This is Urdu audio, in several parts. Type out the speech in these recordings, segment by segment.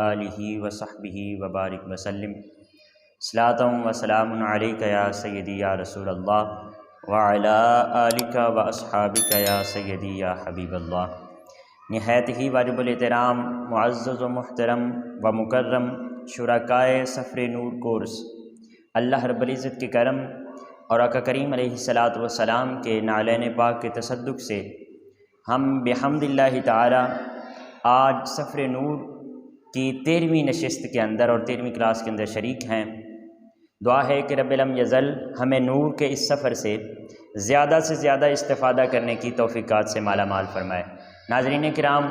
آلہ وصحبہ وبارک وسلم۔ صلاۃ و سلام علیک یا سیدی یا رسول اللہ وعلی آلک و اصحابک یا سیدی یا حبیب اللہ۔ نہایت ہی واجب الاحترام، معزز و محترم و مکرم شرکائے سفر نور کورس، اللہ رب العزت کے کرم اور آقا کریم علیہ الصلاۃ والسلام کے نعلین پاک کے تصدق سے ہم بحمد اللہ تعالی آج سفر نور کی 13ویں نشست کے اندر اور 13ویں کلاس کے اندر شریک ہیں۔ دعا ہے کہ رب لم یزل ہمیں نور کے اس سفر سے زیادہ استفادہ کرنے کی توفیقات سے مالا مال فرمائے۔ ناظرین کرام،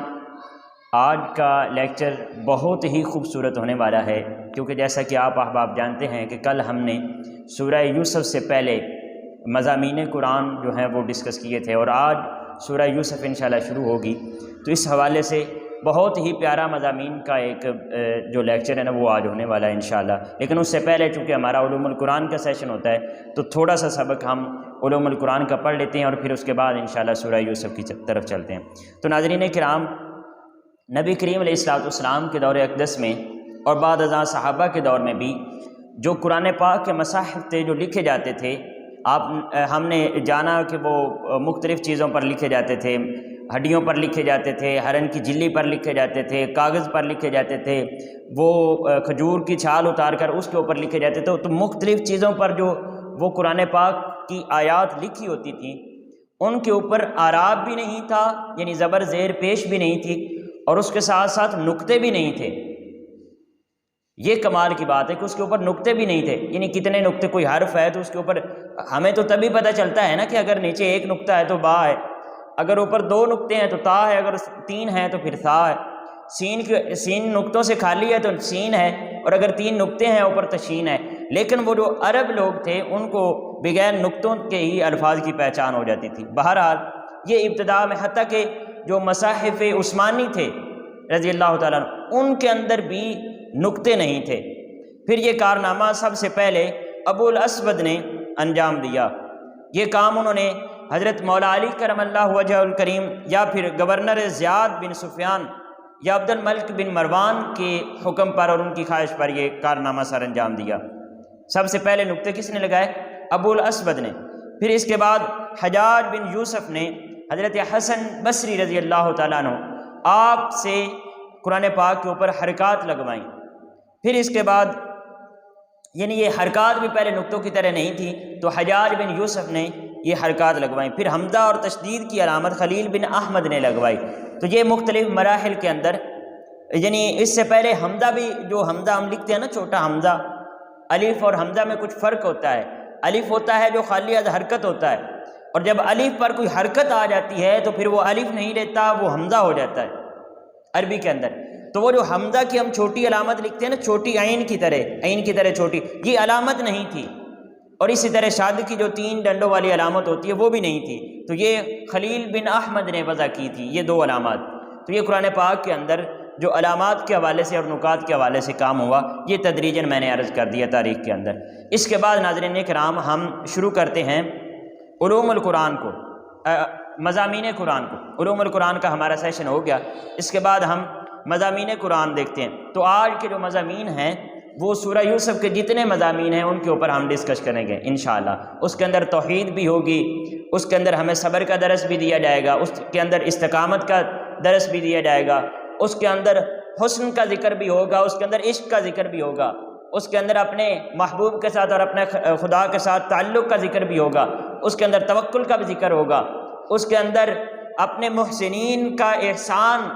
آج کا لیکچر بہت ہی خوبصورت ہونے والا ہے، کیونکہ جیسا کہ آپ احباب جانتے ہیں کہ کل ہم نے سورہ یوسف سے پہلے مضامین قرآن جو ہیں وہ ڈسکس کیے تھے، اور آج سورہ یوسف انشاءاللہ شروع ہوگی، تو اس حوالے سے بہت ہی پیارا مضامین کا ایک جو لیکچر ہے نا وہ آج ہونے والا ہے انشاءاللہ۔ لیکن اس سے پہلے چونکہ ہمارا علوم القرآن کا سیشن ہوتا ہے تو تھوڑا سا سبق ہم علوم القرآن کا پڑھ لیتے ہیں اور پھر اس کے بعد انشاءاللہ سورہ یوسف کی طرف چلتے ہیں۔ تو ناظرین کرام، نبی کریم علیہ الصلوۃ والسلام کے دور اقدس میں اور بعد ازاں صحابہ کے دور میں بھی جو قرآن پاک کے مصاحف تھے جو لکھے جاتے تھے، ہم نے جانا کہ وہ مختلف چیزوں پر لکھے جاتے تھے، ہڈیوں پر لکھے جاتے تھے، ہرن کی جلی پر لکھے جاتے تھے، کاغذ پر لکھے جاتے تھے، وہ کھجور کی چھال اتار کر اس کے اوپر لکھے جاتے تھے۔ تو مختلف چیزوں پر جو وہ قرآن پاک کی آیات لکھی ہوتی تھیں ان کے اوپر اعراب بھی نہیں تھا، یعنی زبر زیر پیش بھی نہیں تھی، اور اس کے ساتھ ساتھ نقطے بھی نہیں تھے۔ یہ کمال کی بات ہے کہ اس کے اوپر نقطے بھی نہیں تھے، یعنی کتنے نقطے، کوئی حرف ہے تو اس کے اوپر ہمیں تو تبھی پتہ چلتا ہے نا کہ اگر نیچے ایک نقطہ ہے تو با ہے، اگر اوپر 2 نقطے ہیں تو تا ہے، اگر 3 ہیں تو پھر ثا ہے، سین نقطوں سے خالی ہے تو سین ہے، اور اگر 3 نقطے ہیں اوپر تو شین ہے۔ لیکن وہ جو عرب لوگ تھے ان کو بغیر نقطوں کے ہی الفاظ کی پہچان ہو جاتی تھی۔ بہرحال یہ ابتدا میں، حتیٰ کہ جو مصاحف عثمانی تھے رضی اللہ تعالیٰ عنہ ان کے اندر بھی نقطے نہیں تھے۔ پھر یہ کارنامہ سب سے پہلے ابو الاسود نے انجام دیا۔ یہ کام انہوں نے حضرت مولا علی کرم اللہ وجہ الکریم یا پھر گورنر زیاد بن سفیان یا عبد الملک بن مروان کے حکم پر اور ان کی خواہش پر یہ کارنامہ سر انجام دیا۔ سب سے پہلے نقطے کس نے لگائے؟ ابو الاسود نے۔ پھر اس کے بعد حجاج بن یوسف نے حضرت حسن بصری رضی اللہ تعالیٰ عنہ آپ سے قرآن پاک کے اوپر حرکات لگوائیں۔ پھر اس کے بعد یعنی یہ حرکات بھی پہلے نقطوں کی طرح نہیں تھی، تو حجاج بن یوسف نے یہ حرکات لگوائیں۔ پھر حمزہ اور تشدید کی علامت خلیل بن احمد نے لگوائی۔ تو یہ مختلف مراحل کے اندر، یعنی اس سے پہلے حمزہ بھی، جو حمزہ ہم لکھتے ہیں نا چھوٹا حمزہ، الف اور حمزہ میں کچھ فرق ہوتا ہے۔ الف ہوتا ہے جو خالی از حرکت ہوتا ہے، اور جب الف پر کوئی حرکت آ جاتی ہے تو پھر وہ الف نہیں رہتا، وہ حمزہ ہو جاتا ہے عربی کے اندر۔ تو وہ جو حمزہ کی ہم چھوٹی علامت لکھتے ہیں نا، چھوٹی عین کی طرح چھوٹی، یہ علامت نہیں تھی، اور اسی طرح شاد کی جو 3 ڈنڈوں والی علامت ہوتی ہے وہ بھی نہیں تھی۔ تو یہ خلیل بن احمد نے وضع کی تھی یہ 2 علامات۔ تو یہ قرآن پاک کے اندر جو علامات کے حوالے سے اور نکات کے حوالے سے کام ہوا، یہ تدریجاً میں نے عرض کر دیا تاریخ کے اندر۔ اس کے بعد ناظرین کرام ہم شروع کرتے ہیں علوم القرآن کو، مضامین قرآن کو۔ علوم القرآن کا ہمارا سیشن ہو گیا، اس کے بعد ہم مضامین قرآن دیکھتے ہیں۔ تو آج کے جو مضامین ہیں وہ سورہ یوسف کے جتنے مضامین ہیں ان کے اوپر ہم ڈسکس کریں گے انشاءاللہ۔ اس کے اندر توحید بھی ہوگی، اس کے اندر ہمیں صبر کا درس بھی دیا جائے گا، اس کے اندر استقامت کا درس بھی دیا جائے گا، اس کے اندر حسن کا ذکر بھی ہوگا، اس کے اندر عشق کا ذکر بھی ہوگا، اس کے اندر اپنے محبوب کے ساتھ اور اپنے خدا کے ساتھ تعلق کا ذکر بھی ہوگا، اس کے اندر توکل کا بھی ذکر ہوگا، اس کے اندر اپنے محسنین کا احسان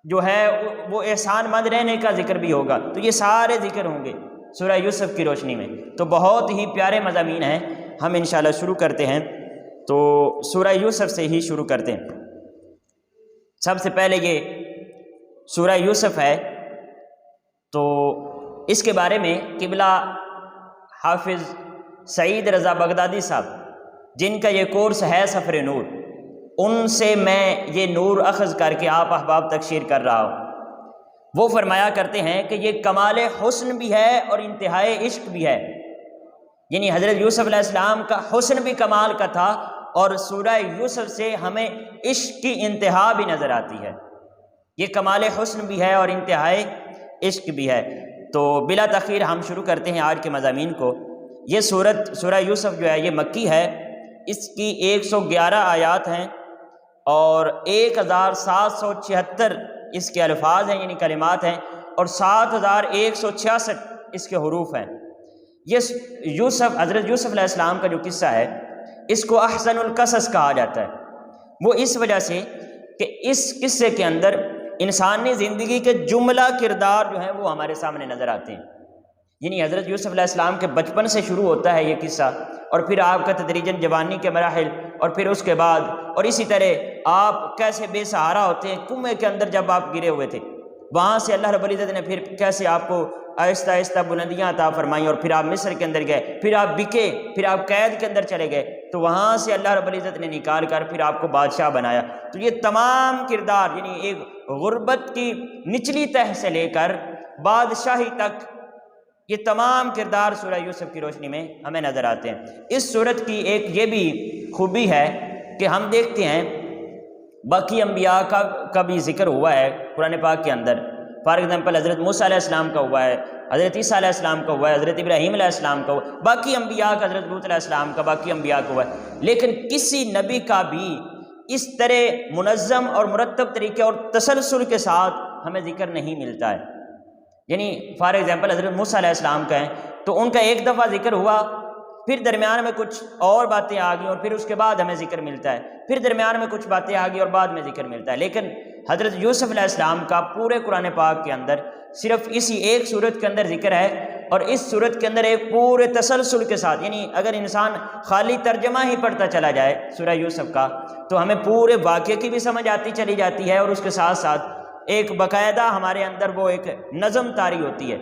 جو ہے وہ احسان مند رہنے کا ذکر بھی ہوگا۔ تو یہ سارے ذکر ہوں گے سورہ یوسف کی روشنی میں۔ تو بہت ہی پیارے مضامین ہیں، ہم انشاءاللہ شروع کرتے ہیں۔ تو سورہ یوسف سے ہی شروع کرتے ہیں۔ سب سے پہلے یہ سورہ یوسف ہے، تو اس کے بارے میں قبلہ حافظ سعید رضا بغدادی صاحب، جن کا یہ کورس ہے سفر نور، ان سے میں یہ نور اخذ کر کے آپ احباب تک شیئر کر رہا ہوں۔ وہ فرمایا کرتے ہیں کہ یہ کمال حسن بھی ہے اور انتہائی عشق بھی ہے، یعنی حضرت یوسف علیہ السلام کا حسن بھی کمال کا تھا، اور سورہ یوسف سے ہمیں عشق کی انتہا بھی نظر آتی ہے۔ یہ کمال حسن بھی ہے اور انتہائی عشق بھی ہے۔ تو بلا تاخیر ہم شروع کرتے ہیں آج کے مضامین کو۔ یہ سورہ یوسف جو ہے یہ مکی ہے، اس کی 111 آیات ہیں اور 1776 اس کے الفاظ ہیں، یعنی کلمات ہیں، اور 7166 اس کے حروف ہیں۔ یہ حضرت یوسف علیہ السلام کا جو قصہ ہے اس کو احسن القصص کہا جاتا ہے، وہ اس وجہ سے کہ اس قصے کے اندر انسانی زندگی کے جملہ کردار جو ہیں وہ ہمارے سامنے نظر آتے ہیں۔ یعنی حضرت یوسف علیہ السلام کے بچپن سے شروع ہوتا ہے یہ قصہ، اور پھر آپ کا تدریجاً جوانی کے مراحل، اور پھر اس کے بعد، اور اسی طرح آپ کیسے بے سہارا ہوتے ہیں کنویں کے اندر جب آپ گرے ہوئے تھے، وہاں سے اللہ رب العزت نے پھر کیسے آپ کو آہستہ آہستہ بلندیاں عطا فرمائیں، اور پھر آپ مصر کے اندر گئے، پھر آپ بکے، پھر آپ قید کے اندر چلے گئے، تو وہاں سے اللہ رب العزت نے نکال کر پھر آپ کو بادشاہ بنایا۔ تو یہ تمام کردار، یعنی ایک غربت کی نچلی تہ سے لے کر بادشاہی تک، یہ تمام کردار سورہ یوسف کی روشنی میں ہمیں نظر آتے ہیں۔ اس سورت کی ایک یہ بھی خوبی ہے کہ ہم دیکھتے ہیں باقی انبیاء کا بھی ذکر ہوا ہے قرآن پاک کے اندر۔ فار ایگزامپل حضرت موسیٰ علیہ السلام کا ہوا ہے، حضرت عیسیٰ علیہ السلام کا ہوا ہے، حضرت ابراہیم علیہ السلام کا ہوا ہے، باقی انبیاء کا، حضرت لوط علیہ السلام کا، باقی انبیاء کا ہوا ہے، لیکن کسی نبی کا بھی اس طرح منظم اور مرتب طریقے اور تسلسل کے ساتھ ہمیں ذکر نہیں ملتا ہے۔ یعنی فار ایگزامپل حضرت موسیٰ علیہ السلام کا ہے تو ان کا ایک دفعہ ذکر ہوا، پھر درمیان میں کچھ اور باتیں آ گئیں اور پھر اس کے بعد ہمیں ذکر ملتا ہے، پھر درمیان میں کچھ باتیں آ گئی اور بعد میں ذکر ملتا ہے۔ لیکن حضرت یوسف علیہ السلام کا پورے قرآن پاک کے اندر صرف اسی ایک صورت کے اندر ذکر ہے، اور اس صورت کے اندر ایک پورے تسلسل کے ساتھ، یعنی اگر انسان خالی ترجمہ ہی پڑھتا چلا جائے سورہ یوسف کا تو ہمیں پورے واقعے کی بھی سمجھ آتی چلی جاتی ہے، اور اس کے ساتھ ساتھ ایک باقاعدہ ہمارے اندر وہ ایک نظم طاری ہوتی ہے،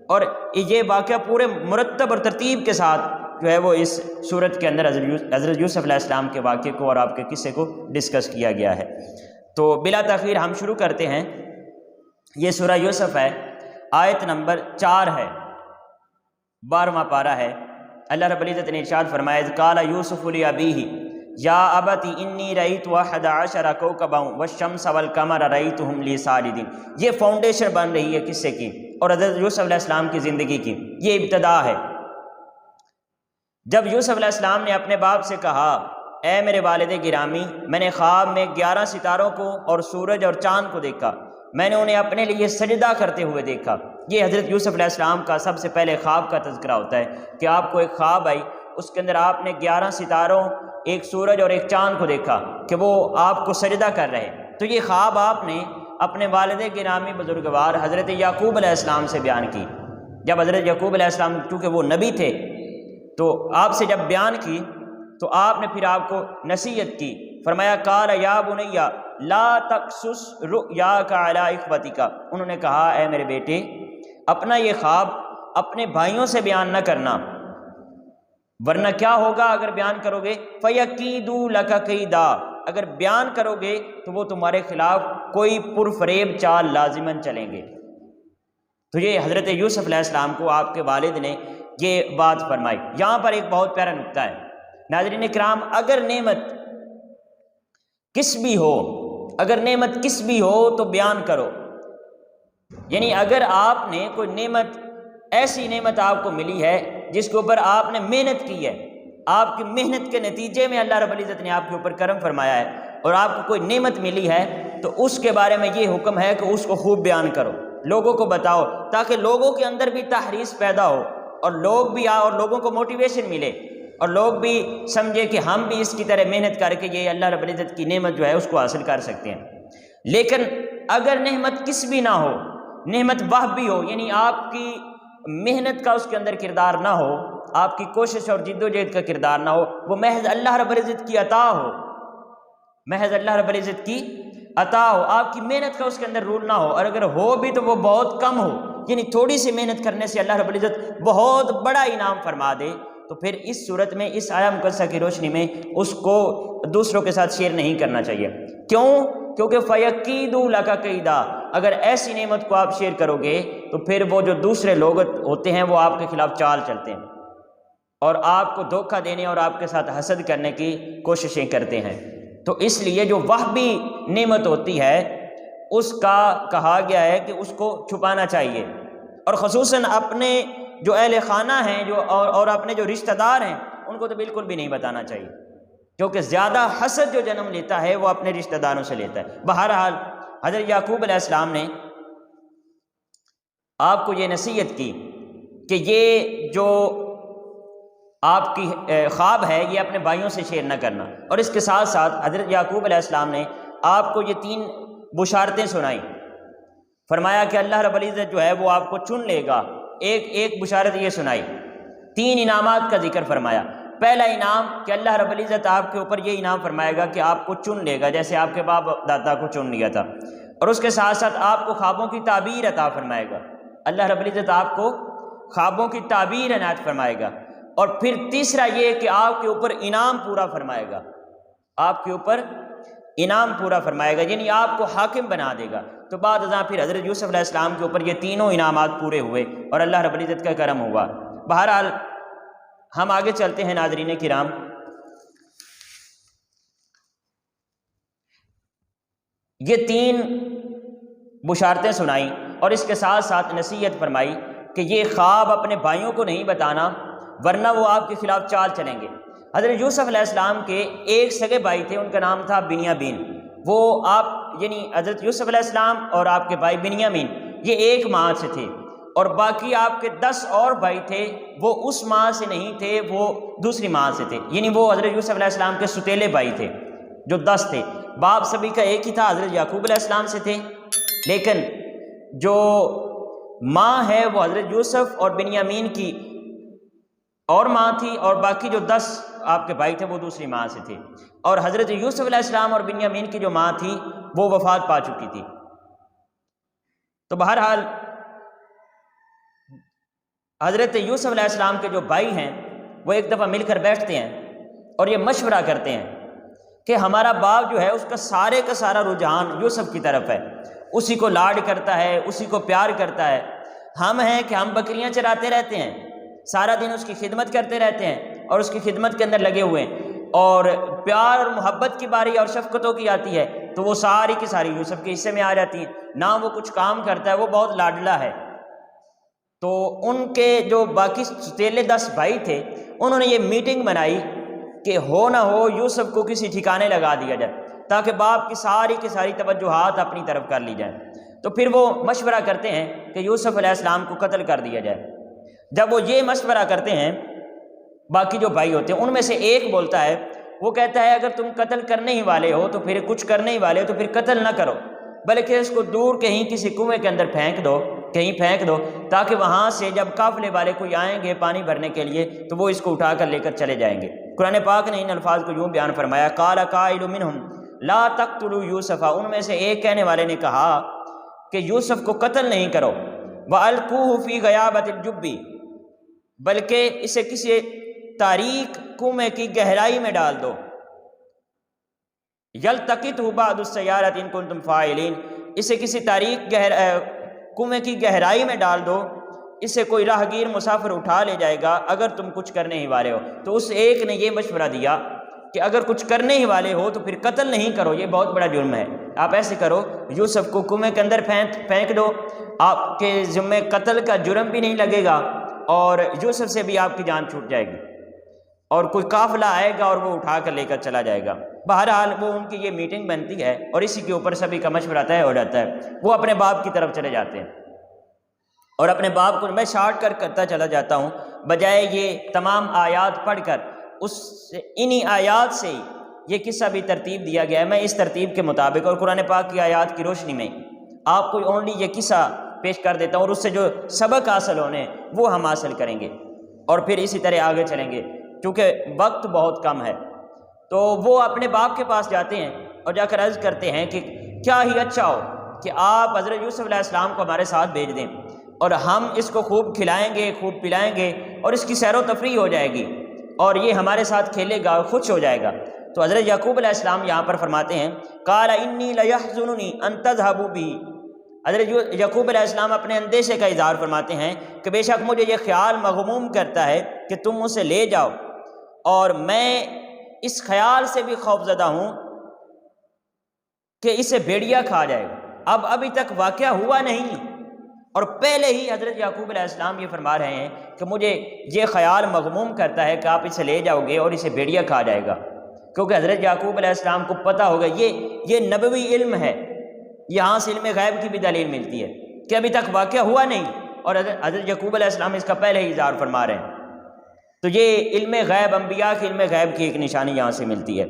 اور یہ واقعہ پورے مرتب اور ترتیب کے ساتھ جو ہے وہ اس صورت کے اندر حضرت یوسف علیہ السلام کے واقعے کو اور آپ کے قصے کو ڈسکس کیا گیا ہے۔ تو بلا تاخیر ہم شروع کرتے ہیں۔ یہ سورہ یوسف ہے، آیت نمبر 4 ہے، 12واں پارہ ہے۔ اللہ رب العزت نے ارشاد فرمایا اذ قال یوسف لأبیہ یا ابت انی رأیت 11 کوکبا والشمس والقمر رأیتہم لی ساجدین۔ یہ فاؤنڈیشن بن رہی ہے قصے کی اور حضرت یوسف علیہ السلام کی زندگی کی، یہ ابتدا ہے۔ جب یوسف علیہ السلام نے اپنے باپ سے کہا اے میرے والد گرامی، میں نے خواب میں 11 ستاروں کو اور سورج اور چاند کو دیکھا، میں نے انہیں اپنے لیے سجدہ کرتے ہوئے دیکھا۔ یہ حضرت یوسف علیہ السلام کا سب سے پہلے خواب کا تذکرہ ہوتا ہے کہ آپ کو ایک خواب آئی، اس کے اندر آپ نے 11 ستاروں، ایک سورج اور ایک چاند کو دیکھا کہ وہ آپ کو سجدہ کر رہے۔ تو یہ خواب آپ نے اپنے والد گرامی بزرگوار حضرت یعقوب علیہ السلام سے بیان کی۔ جب حضرت یعقوب علیہ السلام چونکہ وہ نبی تھے تو آپ سے جب بیان کی تو آپ نے پھر آپ کو نصیحت کی، فرمایا قال یا بنی لا تقصص رؤیاک علی اخوتک، انہوں نے کہا اے میرے بیٹے اپنا یہ خواب اپنے بھائیوں سے بیان نہ کرنا، ورنہ کیا ہوگا اگر بیان کرو گے، فیکیدوا لک کیدا، اگر بیان کرو گے تو وہ تمہارے خلاف کوئی پرفریب چال لازماً چلیں گے۔ تو یہ حضرت یوسف علیہ السلام کو آپ کے والد نے یہ بات فرمائی۔ یہاں پر ایک بہت پیارا نکتہ ہے ناظرین کرام، اگر نعمت کس بھی ہو، اگر نعمت کس بھی ہو تو بیان کرو۔ یعنی اگر آپ نے کوئی نعمت، ایسی نعمت آپ کو ملی ہے جس کے اوپر آپ نے محنت کی ہے، آپ کی محنت کے نتیجے میں اللہ رب العزت نے آپ کے اوپر کرم فرمایا ہے، اور آپ کو کوئی نعمت ملی ہے تو اس کے بارے میں یہ حکم ہے کہ اس کو خوب بیان کرو، لوگوں کو بتاؤ، تاکہ لوگوں کے اندر بھی تحریص پیدا ہو اور لوگ بھی اور لوگوں کو موٹیویشن ملے اور لوگ بھی سمجھے کہ ہم بھی اس کی طرح محنت کر کے یہ اللہ رب العزت کی نعمت جو ہے اس کو حاصل کر سکتے ہیں۔ لیکن اگر نعمت کس بھی نہ ہو، نعمت وہ بھی ہو، یعنی آپ کی محنت کا اس کے اندر کردار نہ ہو، آپ کی کوشش اور جد و جہد کا کردار نہ ہو، وہ محض اللہ رب العزت کی عطا ہو، محض اللہ رب العزت کی عطا ہو، آپ کی محنت کا اس کے اندر رول نہ ہو، اور اگر ہو بھی تو وہ بہت کم ہو، یعنی تھوڑی سی محنت کرنے سے اللہ رب العزت بہت بڑا انعام فرما دے، تو پھر اس صورت میں اس آیہ مقدسہ کی روشنی میں اس کو دوسروں کے ساتھ شیئر نہیں کرنا چاہیے۔ کیوں؟ کیونکہ فَيَكِيدُوا لَكَ كَيْدًا، اگر ایسی نعمت کو آپ شیئر کرو گے تو پھر وہ جو دوسرے لوگ ہوتے ہیں وہ آپ کے خلاف چال چلتے ہیں اور آپ کو دھوکہ دینے اور آپ کے ساتھ حسد کرنے کی کوششیں کرتے ہیں۔ تو اس لیے جو وہبی نعمت ہوتی ہے اس کا کہا گیا ہے کہ اس کو چھپانا چاہیے، اور خصوصاً اپنے جو اہل خانہ ہیں اور اپنے جو رشتہ دار ہیں ان کو تو بالکل بھی نہیں بتانا چاہیے، کیونکہ زیادہ حسد جو جنم لیتا ہے وہ اپنے رشتہ داروں سے لیتا ہے۔ بہرحال حضرت یعقوب علیہ السلام نے آپ کو یہ نصیحت کی کہ یہ جو آپ کی خواب ہے یہ اپنے بھائیوں سے شیئر نہ کرنا، اور اس کے ساتھ ساتھ حضرت یعقوب علیہ السلام نے آپ کو یہ 3 بشارتیں سنائیں۔ فرمایا کہ اللہ رب العزت جو ہے وہ آپ کو چن لے گا۔ ایک بشارت یہ سنائی، 3 انعامات کا ذکر فرمایا۔ پہلا انعام کہ اللہ رب العزت آپ کے اوپر یہ انعام فرمائے گا کہ آپ کو چن لے گا، جیسے آپ کے باپ دادا کو چن لیا تھا، اور اس کے ساتھ ساتھ آپ کو خوابوں کی تعبیر عطا فرمائے گا۔ اللہ رب العزت آپ کو خوابوں کی تعبیر عنایت فرمائے گا، اور پھر تیسرا یہ کہ آپ کے اوپر انعام پورا فرمائے گا، آپ کے اوپر انعام پورا فرمائے گا، یعنی آپ کو حاکم بنا دے گا۔ تو بعد ازاں پھر حضرت یوسف علیہ السلام کے اوپر یہ تینوں انعامات پورے ہوئے اور اللہ رب العزت کا کرم ہوا۔ بہرحال ہم آگے چلتے ہیں ناظرین کرام۔ یہ 3 بشارتیں سنائیں اور اس کے ساتھ ساتھ نصیحت فرمائی کہ یہ خواب اپنے بھائیوں کو نہیں بتانا، ورنہ وہ آپ کے خلاف چال چلیں گے۔ حضرت یوسف علیہ السلام کے ایک سگے بھائی تھے، ان کا نام تھا بنیامین۔ وہ یعنی حضرت یوسف علیہ السلام اور آپ کے بھائی بنیامین یہ ایک ماں سے تھے، اور باقی آپ کے 10 اور بھائی تھے، وہ اس ماں سے نہیں تھے، وہ دوسری ماں سے تھے، یعنی وہ حضرت یوسف علیہ السلام کے ستیلے بھائی تھے جو 10 تھے۔ باپ سبھی کا ایک ہی تھا، حضرت یعقوب علیہ السلام سے تھے، لیکن جو ماں ہے وہ حضرت یوسف اور بنیامین کی اور ماں تھی، اور باقی جو 10 آپ کے بھائی تھے وہ دوسری ماں سے تھے، اور حضرت یوسف علیہ السلام اور بنیامین کی جو ماں تھی وہ وفات پا چکی تھی۔ تو بہرحال حضرت یوسف علیہ السلام کے جو بھائی ہیں وہ ایک دفعہ مل کر بیٹھتے ہیں اور یہ مشورہ کرتے ہیں کہ ہمارا باپ جو ہے اس کا سارا رجحان یوسف کی طرف ہے، اسی کو لاڈ کرتا ہے، اسی کو پیار کرتا ہے۔ ہم ہیں کہ ہم بکریاں چراتے رہتے ہیں، سارا دن اس کی خدمت کرتے رہتے ہیں اور اس کی خدمت کے اندر لگے ہوئے ہیں، اور پیار اور محبت کی باری اور شفقتوں کی آتی ہے تو وہ ساری کی ساری یوسف کے حصے میں آ جاتی ہیں۔ نہ وہ کچھ کام کرتا ہے، وہ بہت لاڈلا ہے۔ تو ان کے جو باقی ستیلے 10 بھائی تھے انہوں نے یہ میٹنگ بنائی کہ ہو نہ ہو یوسف کو کسی ٹھکانے لگا دیا جائے تاکہ باپ کی ساری توجہات اپنی طرف کر لی جائیں۔ تو پھر وہ مشورہ کرتے ہیں کہ یوسف علیہ السلام کو قتل کر دیا جائے۔ جب وہ یہ مشورہ کرتے ہیں، باقی جو بھائی ہوتے ہیں ان میں سے ایک بولتا ہے، وہ کہتا ہے اگر تم قتل کرنے ہی والے ہو تو پھر کچھ کرنے ہی والے ہو تو پھر قتل نہ کرو، بلکہ اس کو دور کہیں کسی کنویں کے اندر پھینک دو تاکہ وہاں سے جب قافلے والے کوئی آئیں گے پانی بھرنے کے لیے تو وہ اس کو اٹھا کر لے کر چلے جائیں گے۔ قرآن پاک نے ان الفاظ کو یوں بیان فرمایا، قال قائل منہم لا تقتلوا یوسف، ان میں سے ایک کہنے والے نے کہا کہ یوسف کو قتل نہیں کرو، وَأَلْقُوهُ فِي غَيَابَةِ الْجُبِّ، بلکہ اسے کسی تاریک کنویں کی گہرائی میں ڈال دو، یلتقطہ بعض السیارۃ ان کنتم فاعلین، اسے کسی تاریک کنویں کی گہرائی میں ڈال دو، اسے کوئی راہگیر مسافر اٹھا لے جائے گا اگر تم کچھ کرنے ہی والے ہو۔ تو اس ایک نے یہ مشورہ دیا کہ اگر کچھ کرنے ہی والے ہو تو پھر قتل نہیں کرو، یہ بہت بڑا جرم ہے، آپ ایسے کرو یوسف کو کنویں کے اندر پھینک دو، آپ کے ذمے قتل کا جرم بھی نہیں لگے گا اور یوسف سے بھی آپ کی جان چھوٹ جائے گی، اور کوئی قافلہ آئے گا اور وہ اٹھا کر لے کر چلا جائے گا۔ بہرحال وہ ان کی یہ میٹنگ بنتی ہے اور اسی کے اوپر سبھی کا مشورہ طے ہو جاتا ہے۔ وہ اپنے باپ کی طرف چلے جاتے ہیں اور اپنے باپ کو میں شارٹ کرتا چلا جاتا ہوں، بجائے یہ تمام آیات پڑھ کر انہی آیات سے یہ قصہ بھی ترتیب دیا گیا ہے۔ میں اس ترتیب کے مطابق اور قرآن پاک کی آیات کی روشنی میں آپ کو اونلی یہ قصہ پیش کر دیتا ہوں، اور اس سے جو سبق حاصل ہونے وہ ہم حاصل کریں گے اور پھر اسی طرح آگے چلیں گے کیونکہ وقت بہت کم ہے۔ تو وہ اپنے باپ کے پاس جاتے ہیں اور جا کر عرض کرتے ہیں کہ کیا ہی اچھا ہو کہ آپ حضرت یوسف علیہ السلام کو ہمارے ساتھ بھیج دیں اور ہم اس کو خوب کھلائیں گے، خوب پلائیں گے اور اس کی سیر و تفریح ہو جائے گی اور یہ ہمارے ساتھ کھیلے گا اور خوش ہو جائے گا۔ تو حضرت یعقوب علیہ السلام یہاں پر فرماتے ہیں قال انی لیحزننی ان تذهبوا به، حضرت یعقوب علیہ السلام اپنے اندیشے کا اظہار فرماتے ہیں کہ بے شک مجھے یہ خیال مغموم کرتا ہے کہ تم اسے لے جاؤ، اور میں اس خیال سے بھی خوف زدہ ہوں کہ اسے بھیڑیا کھا جائے گا، اب ابھی تک واقعہ ہوا نہیں، اور پہلے ہی حضرت یعقوب علیہ السلام یہ فرما رہے ہیں کہ مجھے یہ خیال مغموم کرتا ہے کہ آپ اسے لے جاؤ گے اور اسے بھیڑیا کھا جائے گا، کیونکہ حضرت یعقوب علیہ السلام کو پتہ ہوگا یہ نبوی علم ہے، یہاں سے علم غیب کی بھی دلیل ملتی ہے کہ ابھی تک واقعہ ہوا نہیں، اور حضرت یعقوب علیہ السلام اس کا پہلے ہی اظہار فرما رہے ہیں۔ تو یہ علم غیب، انبیاء کے علم غیب کی ایک نشانی یہاں سے ملتی ہے۔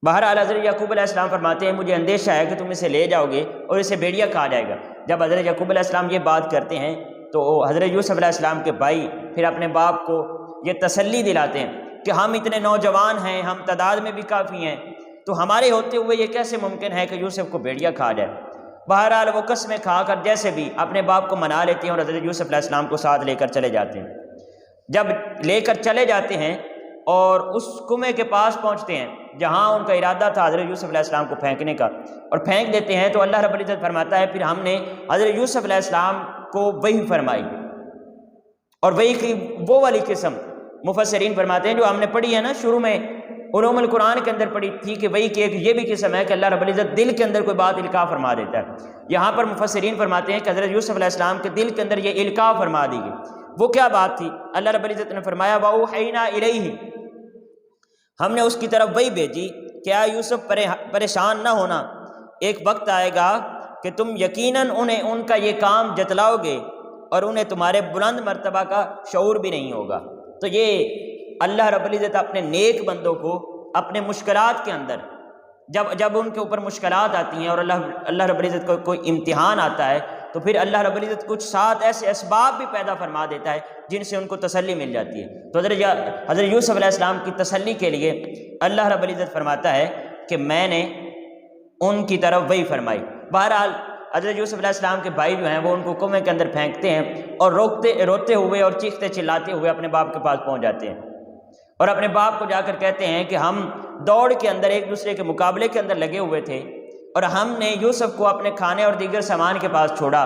بہرحال حضرت یعقوب علیہ السلام فرماتے ہیں مجھے اندیشہ ہے کہ تم اسے لے جاؤ گے اور اسے بھیڑیا کھا جائے گا۔ جب حضرت یعقوب علیہ السلام یہ بات کرتے ہیں تو حضرت یوسف علیہ السلام کے بھائی پھر اپنے باپ کو یہ تسلی دلاتے ہیں کہ ہم اتنے نوجوان ہیں، ہم تعداد میں بھی کافی ہیں، تو ہمارے ہوتے ہوئے یہ کیسے ممکن ہے کہ یوسف کو بھیڑیا کھا جائے۔ بہرحال وہ قسمیں کھا کر جیسے بھی اپنے باپ کو منا لیتے ہیں اور حضرت یوسف علیہ السلام کو ساتھ لے کر چلے جاتے ہیں۔ جب لے کر چلے جاتے ہیں اور اس کنویں کے پاس پہنچتے ہیں جہاں ان کا ارادہ تھا حضرت یوسف علیہ السلام کو پھینکنے کا، اور پھینک دیتے ہیں، تو اللہ رب العزت فرماتا ہے پھر ہم نے حضرت یوسف علیہ السلام کو وحی فرمائی، اور وحی کی وہ والی قسم مفسرین فرماتے ہیں جو ہم نے پڑھی ہے نا شروع میں علوم القرآن کے اندر پڑھی تھی کہ وحی کی ایک یہ بھی قسم ہے کہ اللہ رب العزت دل کے اندر کوئی بات القاء فرما دیتا ہے۔ یہاں پر مفسرین فرماتے ہیں کہ حضرت یوسف علیہ السلام کے دل کے اندر یہ القاء فرما دی گئی۔ وہ کیا بات تھی؟ اللہ رب العزت نے فرمایا وَأَوْحَيْنَا إِلَيْهِ، ہم نے اس کی طرف وہی بھیجی کہ اے یوسف پریشان نہ ہونا، ایک وقت آئے گا کہ تم یقیناً انہیں ان کا یہ کام جتلاؤ گے اور انہیں تمہارے بلند مرتبہ کا شعور بھی نہیں ہوگا۔ تو یہ اللہ رب العزت اپنے نیک بندوں کو اپنے مشکلات کے اندر جب ان کے اوپر مشکلات آتی ہیں اور اللہ رب العزت کو کوئی امتحان آتا ہے تو پھر اللہ رب العزت کچھ ساتھ ایسے اسباب بھی پیدا فرما دیتا ہے جن سے ان کو تسلی مل جاتی ہے۔ تو حضرت یوسف علیہ السلام کی تسلی کے لیے اللہ رب العزت فرماتا ہے کہ میں نے ان کی طرف وہی فرمائی۔ بہرحال حضرت یوسف علیہ السلام کے بھائی جو ہیں وہ ان کو کنویں کے اندر پھینکتے ہیں اور روتے ہوئے اور چیختے چلاتے ہوئے اپنے باپ کے پاس پہنچ جاتے ہیں، اور اپنے باپ کو جا کر کہتے ہیں کہ ہم دوڑ کے اندر ایک دوسرے کے مقابلے کے اندر لگے ہوئے تھے، اور ہم نے یوسف کو اپنے کھانے اور دیگر سامان کے پاس چھوڑا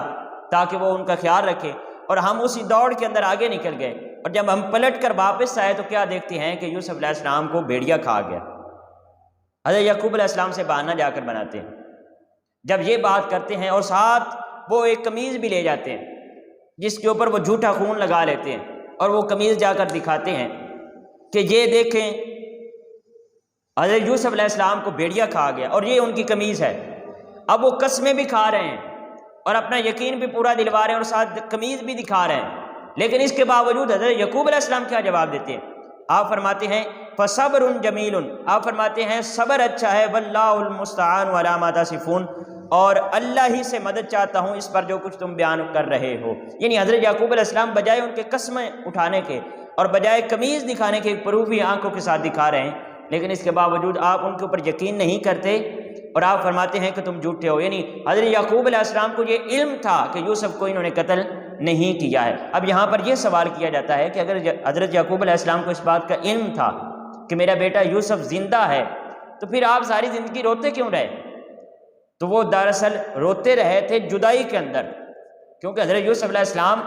تاکہ وہ ان کا خیال رکھے، اور ہم اسی دوڑ کے اندر آگے نکل گئے، اور جب ہم پلٹ کر واپس آئے تو کیا دیکھتے ہیں کہ یوسف علیہ السلام کو بھیڑیا کھا گیا۔ حضرت یعقوب علیہ السلام سے بہانہ جا کر بناتے ہیں۔ جب یہ بات کرتے ہیں اور ساتھ وہ ایک قمیض بھی لے جاتے ہیں جس کے اوپر وہ جھوٹا خون لگا لیتے ہیں، اور وہ قمیض جا کر دکھاتے ہیں کہ یہ دیکھیں حضرت یوسف علیہ السلام کو بھیڑیا کھا گیا، اور یہ ان کی قمیض ہے۔ اب وہ قسمیں بھی کھا رہے ہیں اور اپنا یقین بھی پورا دلوا رہے ہیں اور ساتھ قمیض بھی دکھا رہے ہیں، لیکن اس کے باوجود حضرت یعقوب علیہ السلام کیا جواب دیتے ہیں؟ آپ فرماتے ہیں فَصَبْرٌ جَمِيلٌ، آپ فرماتے ہیں صبر اچھا ہے، وَاللَّهُ الْمُسْتَعَانُ عَلَىٰ مَا تَصِفُونَ، اور اللہ ہی سے مدد چاہتا ہوں اس پر جو کچھ تم بیان کر رہے ہو۔ یعنی حضرت یعقوب علیہ السلام بجائے ان کے قسمیں اٹھانے کے اور بجائے قمیض دکھانے کے ایک پروف ہی آنکھوں کے ساتھ دکھا رہے ہیں، لیکن اس کے باوجود آپ ان کے اوپر یقین نہیں کرتے اور آپ فرماتے ہیں کہ تم جھوٹے ہو۔ یعنی حضرت یعقوب علیہ السلام کو یہ علم تھا کہ یوسف کو انہوں نے قتل نہیں کیا ہے۔ اب یہاں پر یہ سوال کیا جاتا ہے کہ اگر حضرت یعقوب علیہ السلام کو اس بات کا علم تھا کہ میرا بیٹا یوسف زندہ ہے تو پھر آپ ساری زندگی روتے کیوں رہے؟ تو وہ دراصل روتے رہے تھے جدائی کے اندر، کیونکہ حضرت یوسف علیہ السلام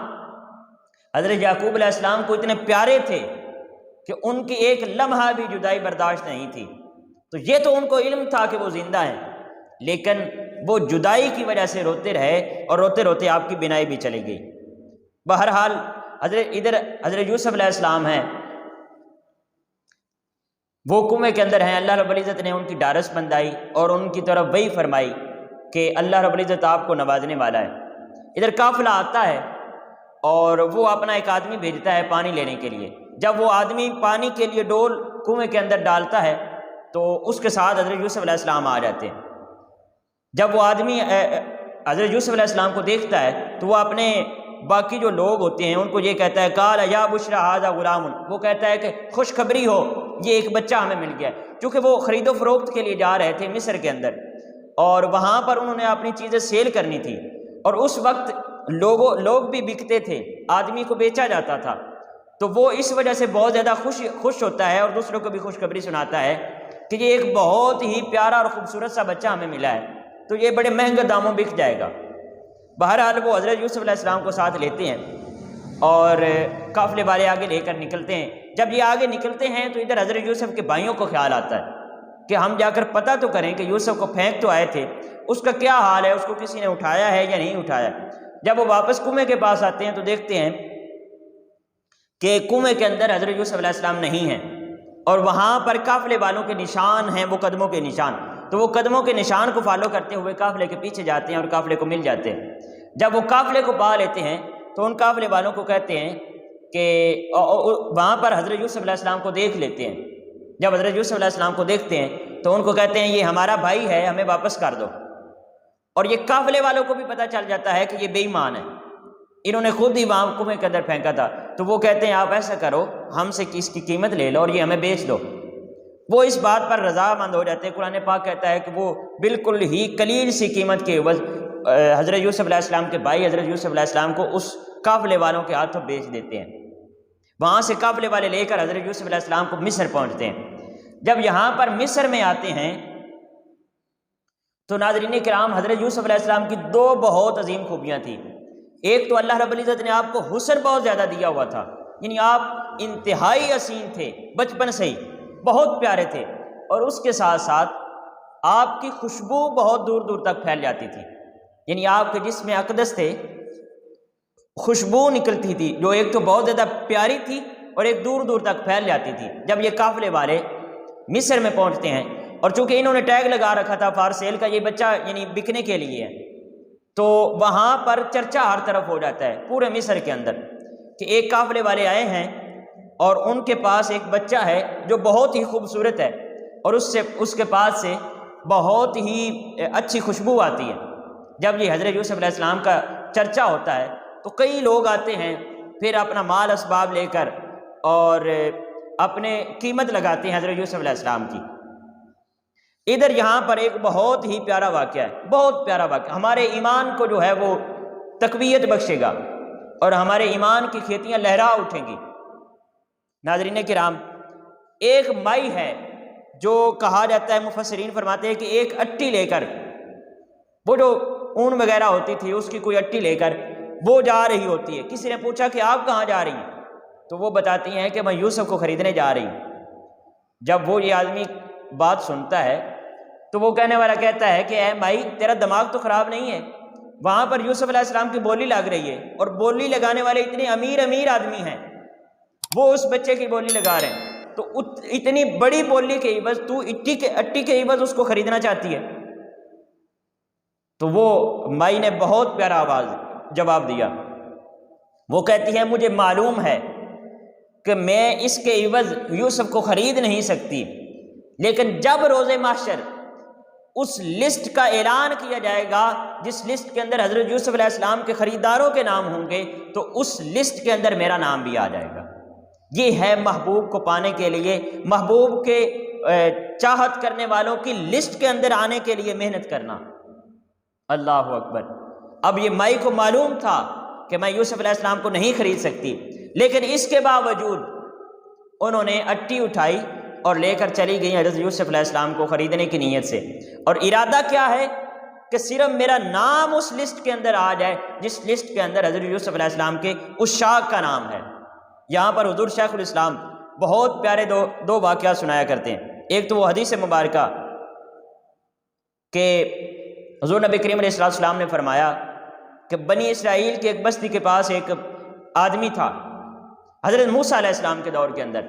حضرت یعقوب علیہ السلام کو اتنے پیارے تھے کہ ان کی ایک لمحہ بھی جدائی برداشت نہیں تھی۔ تو یہ تو ان کو علم تھا کہ وہ زندہ ہیں، لیکن وہ جدائی کی وجہ سے روتے رہے اور روتے روتے آپ کی بینائی بھی چلی گئی۔ بہرحال حضرت یوسف علیہ السلام ہیں، وہ کنویں کے اندر ہیں، اللہ رب العزت نے ان کی ڈارس بندائی اور ان کی طرف وہی فرمائی کہ اللہ رب العزت آپ کو نوازنے والا ہے۔ ادھر قافلہ آتا ہے اور وہ اپنا ایک آدمی بھیجتا ہے پانی لینے کے لیے۔ جب وہ آدمی پانی کے لیے ڈول کنویں کے اندر ڈالتا ہے تو اس کے ساتھ حضرت یوسف علیہ السلام آ جاتے ہیں۔ جب وہ آدمی حضرت یوسف علیہ السلام کو دیکھتا ہے تو وہ اپنے باقی جو لوگ ہوتے ہیں ان کو یہ کہتا ہے قال یا بشرا ھذا غلام، وہ کہتا ہے کہ خوشخبری ہو، یہ ایک بچہ ہمیں مل گیا ہے، کیونکہ وہ خرید و فروخت کے لیے جا رہے تھے مصر کے اندر، اور وہاں پر انہوں نے اپنی چیزیں سیل کرنی تھی، اور اس وقت لوگ بھی بکتے تھے، آدمی کو بیچا جاتا تھا، تو وہ اس وجہ سے بہت زیادہ خوش ہوتا ہے اور دوسروں کو بھی خوشخبری سناتا ہے کہ یہ ایک بہت ہی پیارا اور خوبصورت سا بچہ ہمیں ملا ہے، تو یہ بڑے مہنگے داموں بک جائے گا۔ بہرحال وہ حضرت یوسف علیہ السلام کو ساتھ لیتے ہیں اور قافلے والے آگے لے کر نکلتے ہیں۔ جب یہ آگے نکلتے ہیں تو ادھر حضرت یوسف کے بھائیوں کو خیال آتا ہے کہ ہم جا کر پتہ تو کریں کہ یوسف کو پھینک تو آئے تھے، اس کا کیا حال ہے، اس کو کسی نے اٹھایا ہے یا نہیں اٹھایا۔ جب وہ واپس کنویں کے پاس آتے ہیں تو دیکھتے ہیں کہ کنویں کے اندر حضرت یوسف علیہ السلام نہیں ہیں، اور وہاں پر قافلے والوں کے نشان ہیں، وہ قدموں کے نشان۔ تو وہ قدموں کے نشان کو فالو کرتے ہوئے قافلے کے پیچھے جاتے ہیں اور قافلے کو مل جاتے ہیں۔ جب وہ قافلے کو پا لیتے ہیں تو ان قافلے والوں کو کہتے ہیں کہ وہاں پر حضرت یوسف علیہ السلام کو دیکھ لیتے ہیں۔ جب حضرت یوسف علیہ السلام کو دیکھتے ہیں تو ان کو کہتے ہیں یہ ہمارا بھائی ہے، ہمیں واپس کر دو۔ اور یہ قافلے والوں کو بھی پتہ چل جاتا ہے کہ یہ بے ایمان ہے، انہوں نے خود ہی وہاں کنویں کے اندر پھینکا تھا۔ تو وہ کہتے ہیں آپ ایسا کرو، ہم سے اس کی قیمت لے لو اور یہ ہمیں بیچ دو۔ وہ اس بات پر رضامند ہو جاتے ہیں۔ قرآن پاک کہتا ہے کہ وہ بالکل ہی قلیل سی قیمت کے عوض حضرت یوسف علیہ السلام کے بھائی حضرت یوسف علیہ السلام کو اس قافلے والوں کے ہاتھوں بیچ دیتے ہیں۔ وہاں سے قافلے والے لے کر حضرت یوسف علیہ السلام کو مصر پہنچتے ہیں۔ جب یہاں پر مصر میں آتے ہیں تو ناظرین کرام حضرت یوسف علیہ السلام کی دو بہت عظیم خوبیاں تھیں۔ ایک تو اللہ رب العزت نے آپ کو حسن بہت زیادہ دیا ہوا تھا، یعنی آپ انتہائی حسین تھے، بچپن سے ہی بہت پیارے تھے، اور اس کے ساتھ ساتھ آپ کی خوشبو بہت دور دور تک پھیل جاتی تھی، یعنی آپ کے جسم اقدس تھے، خوشبو نکلتی تھی جو ایک تو بہت زیادہ پیاری تھی اور ایک دور دور تک پھیل جاتی تھی۔ جب یہ قافلے والے مصر میں پہنچتے ہیں، اور چونکہ انہوں نے ٹیگ لگا رکھا تھا فار سیل کا، یہ بچہ یعنی بکنے کے لیے ہے، تو وہاں پر چرچا ہر طرف ہو جاتا ہے پورے مصر کے اندر کہ ایک قافلے والے آئے ہیں اور ان کے پاس ایک بچہ ہے جو بہت ہی خوبصورت ہے، اور اس کے پاس سے بہت ہی اچھی خوشبو آتی ہے۔ جب یہ حضرت یوسف علیہ السلام کا چرچا ہوتا ہے تو کئی لوگ آتے ہیں، پھر اپنا مال اسباب لے کر اور اپنے قیمت لگاتے ہیں حضرت یوسف علیہ السلام کی۔ ادھر یہاں پر ایک بہت ہی پیارا واقعہ ہے، بہت پیارا واقعہ، ہمارے ایمان کو جو ہے وہ تقویت بخشے گا اور ہمارے ایمان کی کھیتیاں لہرا اٹھیں گی۔ ناظرین کرام، ایک مائی ہے جو کہا جاتا ہے، مفسرین فرماتے ہیں کہ ایک اٹی لے کر، وہ جو اون وغیرہ ہوتی تھی اس کی کوئی اٹی لے کر وہ جا رہی ہوتی ہے۔ کسی نے پوچھا کہ آپ کہاں جا رہی ہیں؟ تو وہ بتاتی ہیں کہ میں یوسف کو خریدنے جا رہی ہوں۔ جب وہ یہ آدمی بات سنتا ہے تو وہ کہنے والا کہتا ہے کہ اے مائی، تیرا دماغ تو خراب نہیں ہے، وہاں پر یوسف علیہ السلام کی بولی لگ رہی ہے، اور بولی لگانے والے اتنے امیر آدمی ہیں، وہ اس بچے کی بولی لگا رہے ہیں، تو اتنی بڑی بولی کے عوض تو اٹی کے عوض اس کو خریدنا چاہتی ہے؟ تو وہ مائی نے بہت پیارا آواز جواب دیا، وہ کہتی ہے مجھے معلوم ہے کہ میں اس کے عوض یوسف کو خرید نہیں سکتی، لیکن جب روز محشر اس لسٹ کا اعلان کیا جائے گا جس لسٹ کے اندر حضرت یوسف علیہ السلام کے خریداروں کے نام ہوں گے، تو اس لسٹ کے اندر میرا نام بھی آ جائے گا۔ یہ ہے محبوب کو پانے کے لیے، محبوب کے چاہت کرنے والوں کی لسٹ کے اندر آنے کے لیے محنت کرنا۔ اللہ اکبر۔ اب یہ مائی کو معلوم تھا کہ میں یوسف علیہ السلام کو نہیں خرید سکتی، لیکن اس کے باوجود انہوں نے اٹی اٹھائی اور لے کر چلی گئی حضرت یوسف علیہ السلام کو خریدنے کی نیت سے، اور ارادہ کیا ہے کہ صرف میرا نام اس لسٹ کے اندر آ جائے جس لسٹ کے اندر حضرت یوسف علیہ السلام کے عشاق کا نام ہے۔ یہاں پر حضور شیخ الاسلام بہت پیارے دو واقعات سنایا کرتے ہیں۔ ایک تو وہ حدیث مبارکہ کہ حضور نبی کریم علیہ السلام نے فرمایا کہ بنی اسرائیل کی ایک بستی کے پاس ایک آدمی تھا حضرت موسیٰ علیہ السلام کے دور کے اندر،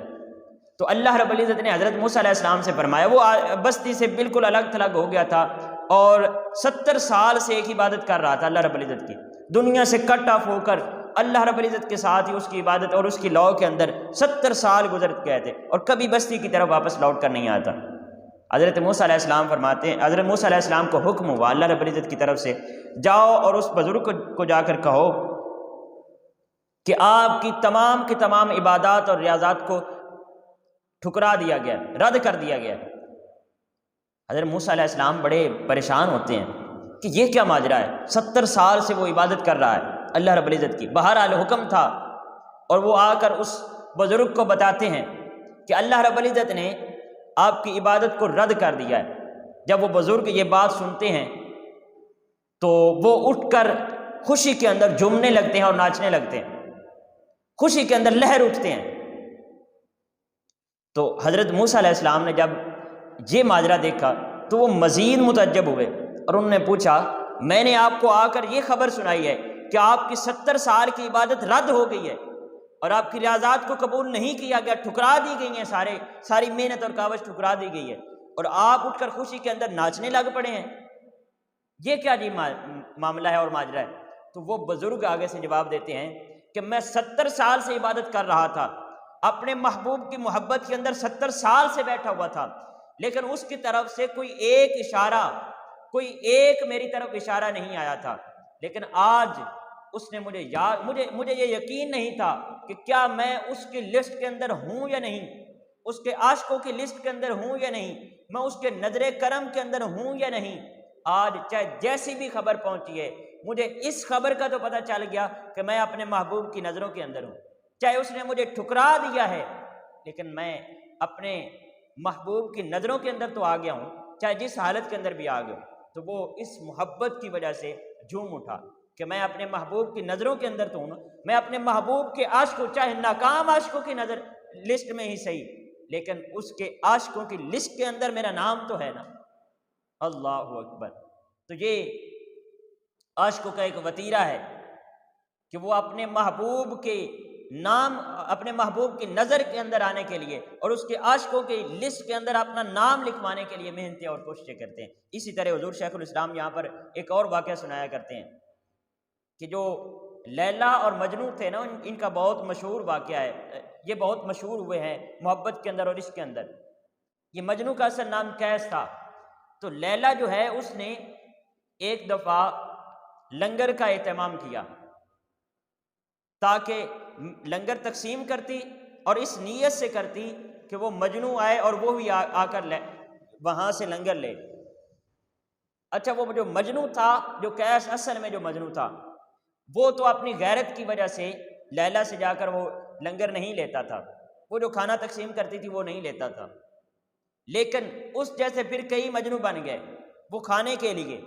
تو اللہ رب العزت نے حضرت موسیٰ علیہ السلام سے فرمایا، وہ بستی سے بالکل الگ تھلگ ہو گیا تھا اور 70 سال سے ایک عبادت کر رہا تھا اللہ رب العزت کی، دنیا سے کٹ آف ہو کر اللہ رب العزت کے ساتھ ہی اس کی عبادت اور اس کی لو کے اندر 70 سال گزر گئے تھے، اور کبھی بستی کی طرف واپس لوٹ کر نہیں آتا۔ حضرت موسیٰ علیہ السلام فرماتے ہیں، حضرت موسیٰ علیہ السلام کو حکم ہوا اللہ رب العزت کی طرف سے، جاؤ اور اس بزرگ کو جا کر کہو کہ آپ کی تمام عبادات اور ریاضات کو ٹھکرا دیا گیا، رد کر دیا گیا۔ حضرت موسیٰ علیہ السلام بڑے پریشان ہوتے ہیں کہ یہ کیا ماجرا ہے، 70 سال سے وہ عبادت کر رہا ہے اللہ رب العزت کی، بہرحال حکم تھا، اور وہ آ کر اس بزرگ کو بتاتے ہیں کہ اللہ رب العزت نے آپ کی عبادت کو رد کر دیا ہے۔ جب وہ بزرگ یہ بات سنتے ہیں تو وہ اٹھ کر خوشی کے اندر جھومنے لگتے ہیں اور ناچنے لگتے ہیں، خوشی کے اندر لہر اٹھتے ہیں۔ تو حضرت موسیٰ علیہ السلام نے جب یہ ماجرا دیکھا تو وہ مزید متعجب ہوئے، اور انہوں نے پوچھا میں نے آپ کو آ کر یہ خبر سنائی ہے کہ آپ کی 70 سال کی عبادت رد ہو گئی ہے اور آپ کی ریاضات کو قبول نہیں کیا گیا، ٹھکرا دی گئی ہیں، ساری محنت اور کاوش ٹھکرا دی گئی ہے، اور آپ اٹھ کر خوشی کے اندر ناچنے لگ پڑے ہیں، یہ کیا جی معاملہ ہے اور ماجرا ہے؟ تو وہ بزرگ آگے سے جواب دیتے ہیں کہ میں 70 سال سے عبادت کر رہا تھا، اپنے محبوب کی محبت کے اندر 70 سال سے بیٹھا ہوا تھا، لیکن اس کی طرف سے کوئی ایک میری طرف اشارہ نہیں آیا تھا، لیکن آج اس نے مجھے یہ یقین نہیں تھا کہ کیا میں اس کی لسٹ کے اندر ہوں یا نہیں، اس کے عاشقوں کی لسٹ کے اندر ہوں یا نہیں، میں اس کے نظر کرم کے اندر ہوں یا نہیں۔ آج چاہے جیسی بھی خبر پہنچی ہے، مجھے اس خبر کا تو پتہ چل گیا کہ میں اپنے محبوب کی نظروں کے اندر ہوں، چاہے اس نے مجھے ٹھکرا دیا ہے لیکن میں اپنے محبوب کی نظروں کے اندر تو آ گیا ہوں، چاہے جس حالت کے اندر بھی آ گیا ہوں۔ تو وہ اس محبت کی وجہ سے جھوم اٹھا کہ میں اپنے محبوب کی نظروں کے اندر تو ہوں، میں اپنے محبوب کے عاشقوں، چاہے ناکام عاشقوں کی نظر لسٹ میں ہی صحیح، لیکن اس کے عاشقوں کی لسٹ کے اندر میرا نام تو ہے نا۔ اللہ اکبر۔ تو یہ عاشقوں کا ایک وتیرہ ہے کہ وہ اپنے محبوب کے نام، اپنے محبوب کی نظر کے اندر آنے کے لیے اور اس کے عاشقوں کی لسٹ کے اندر اپنا نام لکھوانے کے لیے محنتیں اور کوششیں کرتے ہیں۔ اسی طرح حضور شیخ الاسلام یہاں پر ایک اور واقعہ سنایا کرتے ہیں کہ جو لیلا اور مجنوں تھے نا، ان کا بہت مشہور واقعہ ہے، یہ بہت مشہور ہوئے ہیں محبت کے اندر اور عشق کے اندر۔ یہ مجنوں کا اصل نام قیس تھا، تو لیلا جو ہے اس نے ایک دفعہ لنگر کا اہتمام کیا تاکہ لنگر تقسیم کرتی اور اس نیت سے کرتی کہ وہ مجنوں آئے اور وہ بھی آ کر وہاں سے لنگر لے۔ اچھا، وہ جو مجنوں تھا، جو قیس اصل میں جو مجنوں تھا، وہ تو اپنی غیرت کی وجہ سے لیلا سے جا کر وہ لنگر نہیں لیتا تھا، وہ جو کھانا تقسیم کرتی تھی وہ نہیں لیتا تھا، لیکن اس جیسے پھر کئی مجنوں بن گئے وہ کھانے کے لیے،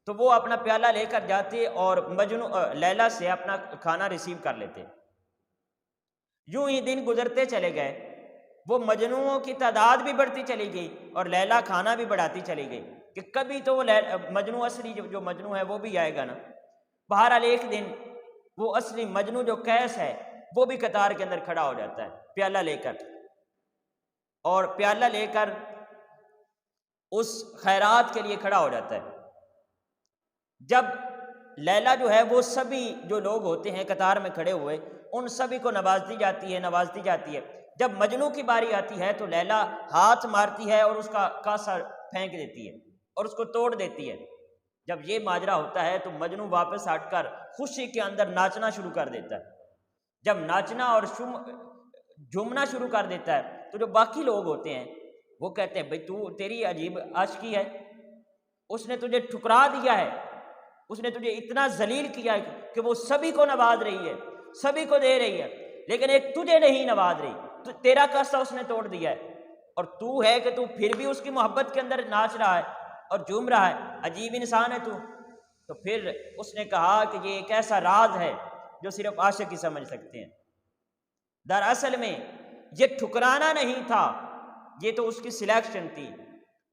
تو وہ اپنا پیالہ لے کر جاتے اور لیلا سے اپنا کھانا ریسیو کر لیتے۔ یوں ہی دن گزرتے چلے گئے، وہ مجنوؤں کی تعداد بھی بڑھتی چلی گئی اور لیلا کھانا بھی بڑھاتی چلی گئی کہ کبھی تو وہ مجنوں اصلی جو مجنوں ہے وہ بھی آئے گا نا۔ بہرحال ایک دن وہ اصلی مجنوں جو قیس ہے وہ بھی قطار کے اندر کھڑا ہو جاتا ہے پیالہ لے کر، اور پیالہ لے کر اس خیرات کے لیے کھڑا ہو جاتا ہے۔ جب لیلا جو ہے وہ سبھی جو لوگ ہوتے ہیں قطار میں کھڑے ہوئے ان سبھی کو نوازتی جاتی ہے۔ جب مجنوں کی باری آتی ہے تو لیلا ہاتھ مارتی ہے اور اس کا کاسا پھینک دیتی ہے اور اس کو توڑ دیتی ہے۔ جب یہ ماجرا ہوتا ہے تو مجنوں واپس ہٹ کر خوشی کے اندر ناچنا شروع کر دیتا ہے۔ جب ناچنا اور جھومنا شروع کر دیتا ہے تو جو باقی لوگ ہوتے ہیں وہ کہتے ہیں بھئی تیری عجیب عاشقی ہے، اس نے تجھے ٹھکرا دیا ہے، اس نے تجھے اتنا ذلیل کیا ہے کہ وہ سبھی کو نواز رہی ہے، سبھی کو دے رہی ہے، لیکن ایک تجھے نہیں نواز رہی، تو تیرا کاسا اس نے توڑ دیا ہے، اور تو ہے کہ تو پھر بھی اس کی محبت کے اندر ناچ رہا ہے اور جھوم رہا ہے، عجیب انسان ہے تو۔ تو پھر اس نے کہا کہ یہ ایک ایسا راز ہے جو صرف عاشق ہی سمجھ سکتے ہیں۔ دراصل میں یہ ٹھکرانا نہیں تھا، یہ تو اس کی سلیکشن تھی۔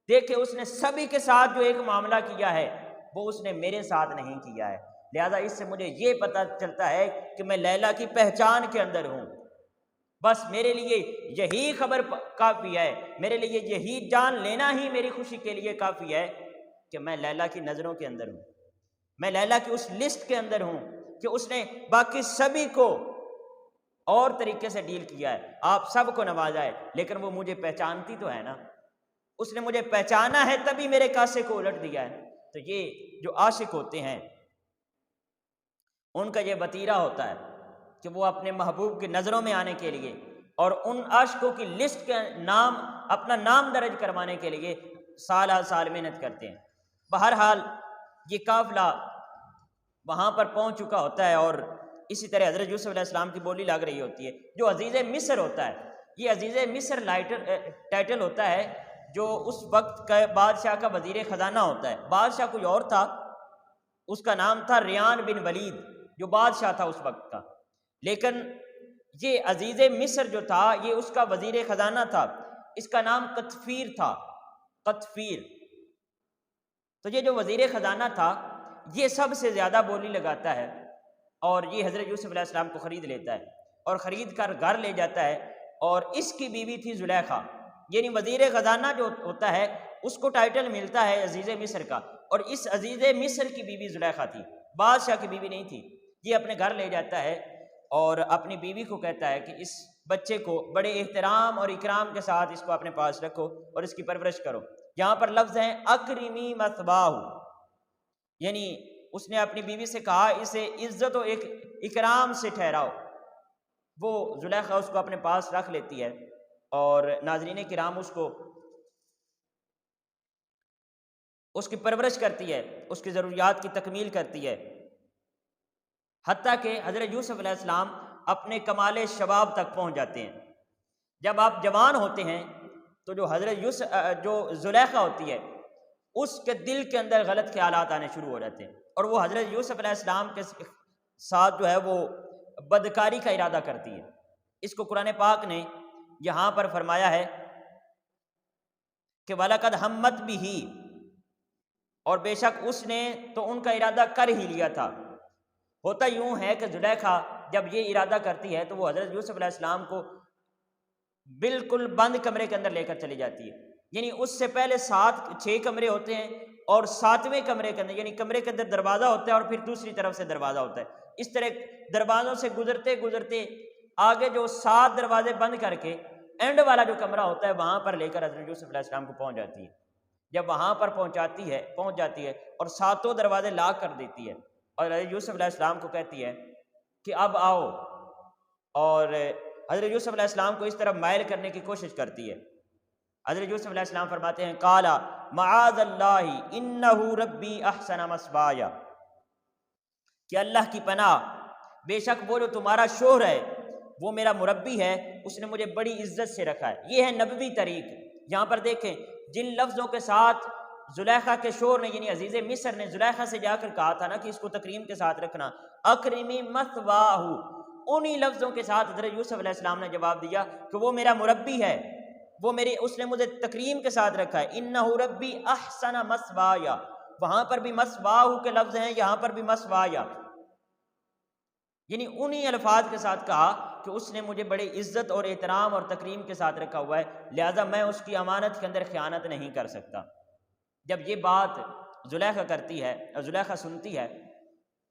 دیکھیں اس نے سبھی کے ساتھ جو ایک معاملہ کیا ہے وہ اس نے میرے ساتھ نہیں کیا ہے، لہذا اس سے مجھے یہ پتہ چلتا ہے کہ میں لیلا کی پہچان کے اندر ہوں، بس میرے لیے یہی خبر کافی ہے، میرے لیے یہی جان لینا ہی میری خوشی کے لیے کافی ہے کہ میں لیلا کی نظروں کے اندر ہوں، میں لیلا کی اس لسٹ کے اندر ہوں کہ اس نے باقی سبھی کو اور طریقے سے ڈیل کیا ہے، آپ سب کو نوازا ہے، لیکن وہ مجھے پہچانتی تو ہے نا، اس نے مجھے پہچانا ہے تبھی میرے کاسے کو الٹ دیا ہے۔ تو یہ جو عاشق ہوتے ہیں ان کا یہ وتیرہ ہوتا ہے کہ وہ اپنے محبوب کی نظروں میں آنے کے لیے اور ان عاشقوں کی لسٹ کے نام، اپنا نام درج کروانے کے لیے سال ہر سال محنت کرتے ہیں۔ بہرحال یہ قافلہ وہاں پر پہنچ چکا ہوتا ہے اور اسی طرح حضرت یوسف علیہ السلام کی بولی لگ رہی ہوتی ہے۔ جو عزیز مصر ہوتا ہے، یہ عزیز مصر ٹائٹل ہوتا ہے جو اس وقت کا بادشاہ کا وزیر خزانہ ہوتا ہے۔ بادشاہ کوئی اور تھا، اس کا نام تھا ریان بن ولید، جو بادشاہ تھا اس وقت کا، لیکن یہ عزیز مصر جو تھا یہ اس کا وزیر خزانہ تھا، اس کا نام قطفیر تھا، قطفیر۔ تو یہ جو وزیر خزانہ تھا یہ سب سے زیادہ بولی لگاتا ہے، اور یہ حضرت یوسف علیہ السلام کو خرید لیتا ہے اور خرید کر گھر لے جاتا ہے، اور اس کی بیوی تھی زلیخا، یعنی وزیر خزانہ جو ہوتا ہے اس کو ٹائٹل ملتا ہے عزیز مصر کا، اور اس عزیز مصر کی بیوی زلیخا تھی، بادشاہ کی بیوی نہیں تھی۔ یہ اپنے گھر لے جاتا ہے اور اپنی بیوی کو کہتا ہے کہ اس بچے کو بڑے احترام اور اکرام کے ساتھ اس کو اپنے پاس رکھو اور اس کی پرورش کرو۔ یہاں پر لفظ ہیں اکرمی مثواہ، یعنی اس نے اپنی بیوی سے کہا اسے عزت و اکرام سے ٹھہراؤ۔ وہ زلیخا اس کو اپنے پاس رکھ لیتی ہے، اور ناظرین کرام اس کی پرورش کرتی ہے، اس کی ضروریات کی تکمیل کرتی ہے، حتیٰ کہ حضرت یوسف علیہ السلام اپنے کمال شباب تک پہنچ جاتے ہیں۔ جب آپ جوان ہوتے ہیں تو جو زلیخا ہوتی ہے اس کے دل کے اندر غلط خیالات آنے شروع ہو جاتے ہیں، اور وہ حضرت یوسف علیہ السلام کے ساتھ جو ہے وہ بدکاری کا ارادہ کرتی ہے۔ اس کو قرآن پاک نے یہاں پر فرمایا ہے کہ وَلَقَدْ ہَمَّتْ بِهِ، اور بے شک اس نے تو ان کا ارادہ کر ہی لیا تھا۔ ہوتا یوں ہے کہ زلیخا جب یہ ارادہ کرتی ہے تو وہ حضرت یوسف علیہ السلام کو بالکل بند کمرے کے اندر لے کر چلی جاتی ہے، یعنی اس سے پہلے 6 کمرے ہوتے ہیں، اور 7ویں کمرے کے اندر، یعنی کمرے کے اندر دروازہ ہوتا ہے اور پھر دوسری طرف سے دروازہ ہوتا ہے، اس طرح دروازوں سے گزرتے گزرتے آگے جو 7 دروازے بند کر کے اینڈ والا جو کمرہ ہوتا ہے وہاں پر لے کر حضرت یوسف علیہ السلام کو پہنچ جاتی ہے۔ جب وہاں پر پہنچ جاتی ہے اور 7 دروازے لاک کر دیتی ہے، اور حضرت یوسف علیہ السلام کو کہتی ہے کہ اب آؤ، اور حضرت یوسف علیہ السلام کو اس طرف مائل کرنے کی کوشش کرتی ہے۔ حضرت یوسف علیہ السلام فرماتے ہیں قال معاذ اللہ انہ ربی احسن مثوایا، کہ اللہ کی پناہ، بے شک وہ جو تمہارا شوہر ہے وہ میرا مربی ہے، اس نے مجھے بڑی عزت سے رکھا ہے۔ یہ ہے نبوی طریق۔ یہاں پر دیکھیں جن لفظوں کے ساتھ زلیخا کے شوہر نے یعنی عزیز مصر نے زلیخا سے جا کر کہا تھا نا کہ اس کو تکریم کے ساتھ رکھنا، اکرمی مثواہ، انہی لفظوں کے ساتھ حضرت یوسف علیہ السلام نے جواب دیا کہ وہ میرا مربی ہے، اس نے مجھے تکریم کے ساتھ رکھا ہے۔ انہ ربی احسن مثوایا، وہاں پر بھی مثواہ کے لفظ ہیں، یہاں پر بھی مثوایا، یعنی انہی الفاظ کے ساتھ کہا کہ اس نے مجھے بڑے عزت اور احترام اور تکریم کے ساتھ رکھا ہوا ہے، لہذا میں اس کی امانت کے اندر خیانت نہیں کر سکتا۔ جب یہ بات زلیخا کرتی ہے اور زلیخا سنتی ہے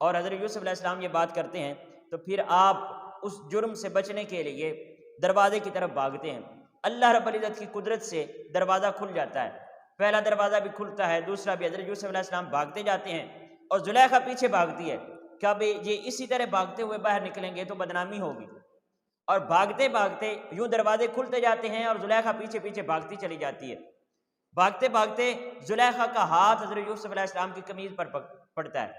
اور حضرت یوسف علیہ السلام یہ بات کرتے ہیں تو پھر آپ اس جرم سے بچنے کے لیے دروازے کی طرف بھاگتے ہیں۔ اللہ رب العزت کی قدرت سے دروازہ کھل جاتا ہے، پہلا دروازہ بھی کھلتا ہے، دوسرا بھی۔ حضرت یوسف علیہ السلام بھاگتے جاتے ہیں اور زلیخا پیچھے بھاگتی ہے کہ اب یہ اسی طرح بھاگتے ہوئے باہر نکلیں گے تو بدنامی ہوگی، اور بھاگتے بھاگتے یوں دروازے کھلتے جاتے ہیں اور زلیخا پیچھے پیچھے بھاگتی چلی جاتی ہے۔ بھاگتے بھاگتے زلیخا کا ہاتھ حضرت یوسف علیہ السلام کی قمیض پر پڑتا ہے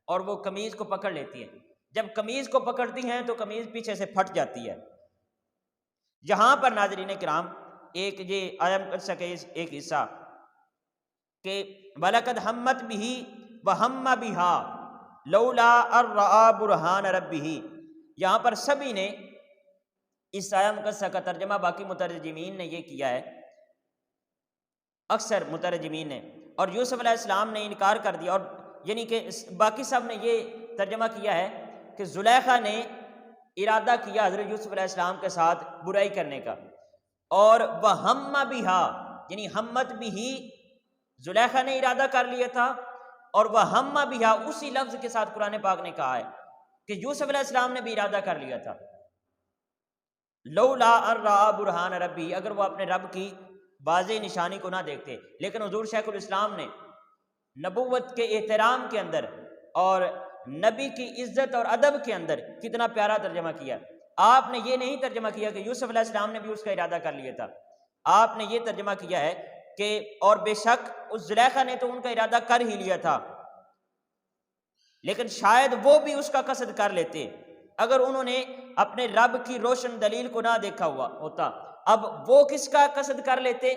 اور وہ قمیض کو پکڑ لیتی ہے۔ جب قمیض کو پکڑتی ہیں تو قمیض پیچھے سے پھٹ جاتی ہے۔ یہاں پر ناظرین کرام ایک یہ آیت قدسہ کا ایک حصہ کہ وَلَقَدْ ہَمَّتْ بِهِ وَهَمَّ بِهَا لَوْلَا أَن رَأَىٰ بُرْهَانَ رَبِّهِ، یہاں پر سبھی نے اس آیت مقدسہ کا ترجمہ، باقی مترجمین نے یہ کیا ہے، اکثر مترجمین نے، اور یوسف علیہ السلام نے انکار کر دیا، اور یعنی کہ باقی سب نے یہ ترجمہ کیا ہے کہ زلیخا نے ارادہ کیا حضرت یوسف علیہ السلام کے ساتھ برائی کرنے کا، اور وَهَمَّ بِهَا یعنی ہمت بھی زلیخا نے ارادہ کر لیا تھا، اور وَهَمَّ بِهَا اسی لفظ کے ساتھ قرآن پاک نے کہا ہے کہ یوسف علیہ السلام نے بھی ارادہ کر لیا تھا۔ لولا ان رأى برہان ربی، اگر وہ اپنے رب کی واضح نشانی کو نہ دیکھتے۔ لیکن حضور شیخ الاسلام نے نبوت کے احترام کے اندر اور نبی کی عزت اور ادب کے اندر کتنا پیارا ترجمہ کیا۔ آپ نے یہ نہیں ترجمہ کیا کہ یوسف علیہ السلام نے بھی اس کا ارادہ کر لیا تھا، آپ نے یہ ترجمہ کیا ہے کہ اور بے شک اس زلیخا نے تو ان کا ارادہ کر ہی لیا تھا، لیکن شاید وہ بھی اس کا قصد کر لیتے اگر انہوں نے اپنے رب کی روشن دلیل کو نہ دیکھا ہوا ہوتا۔ اب وہ کس کا قصد کر لیتے؟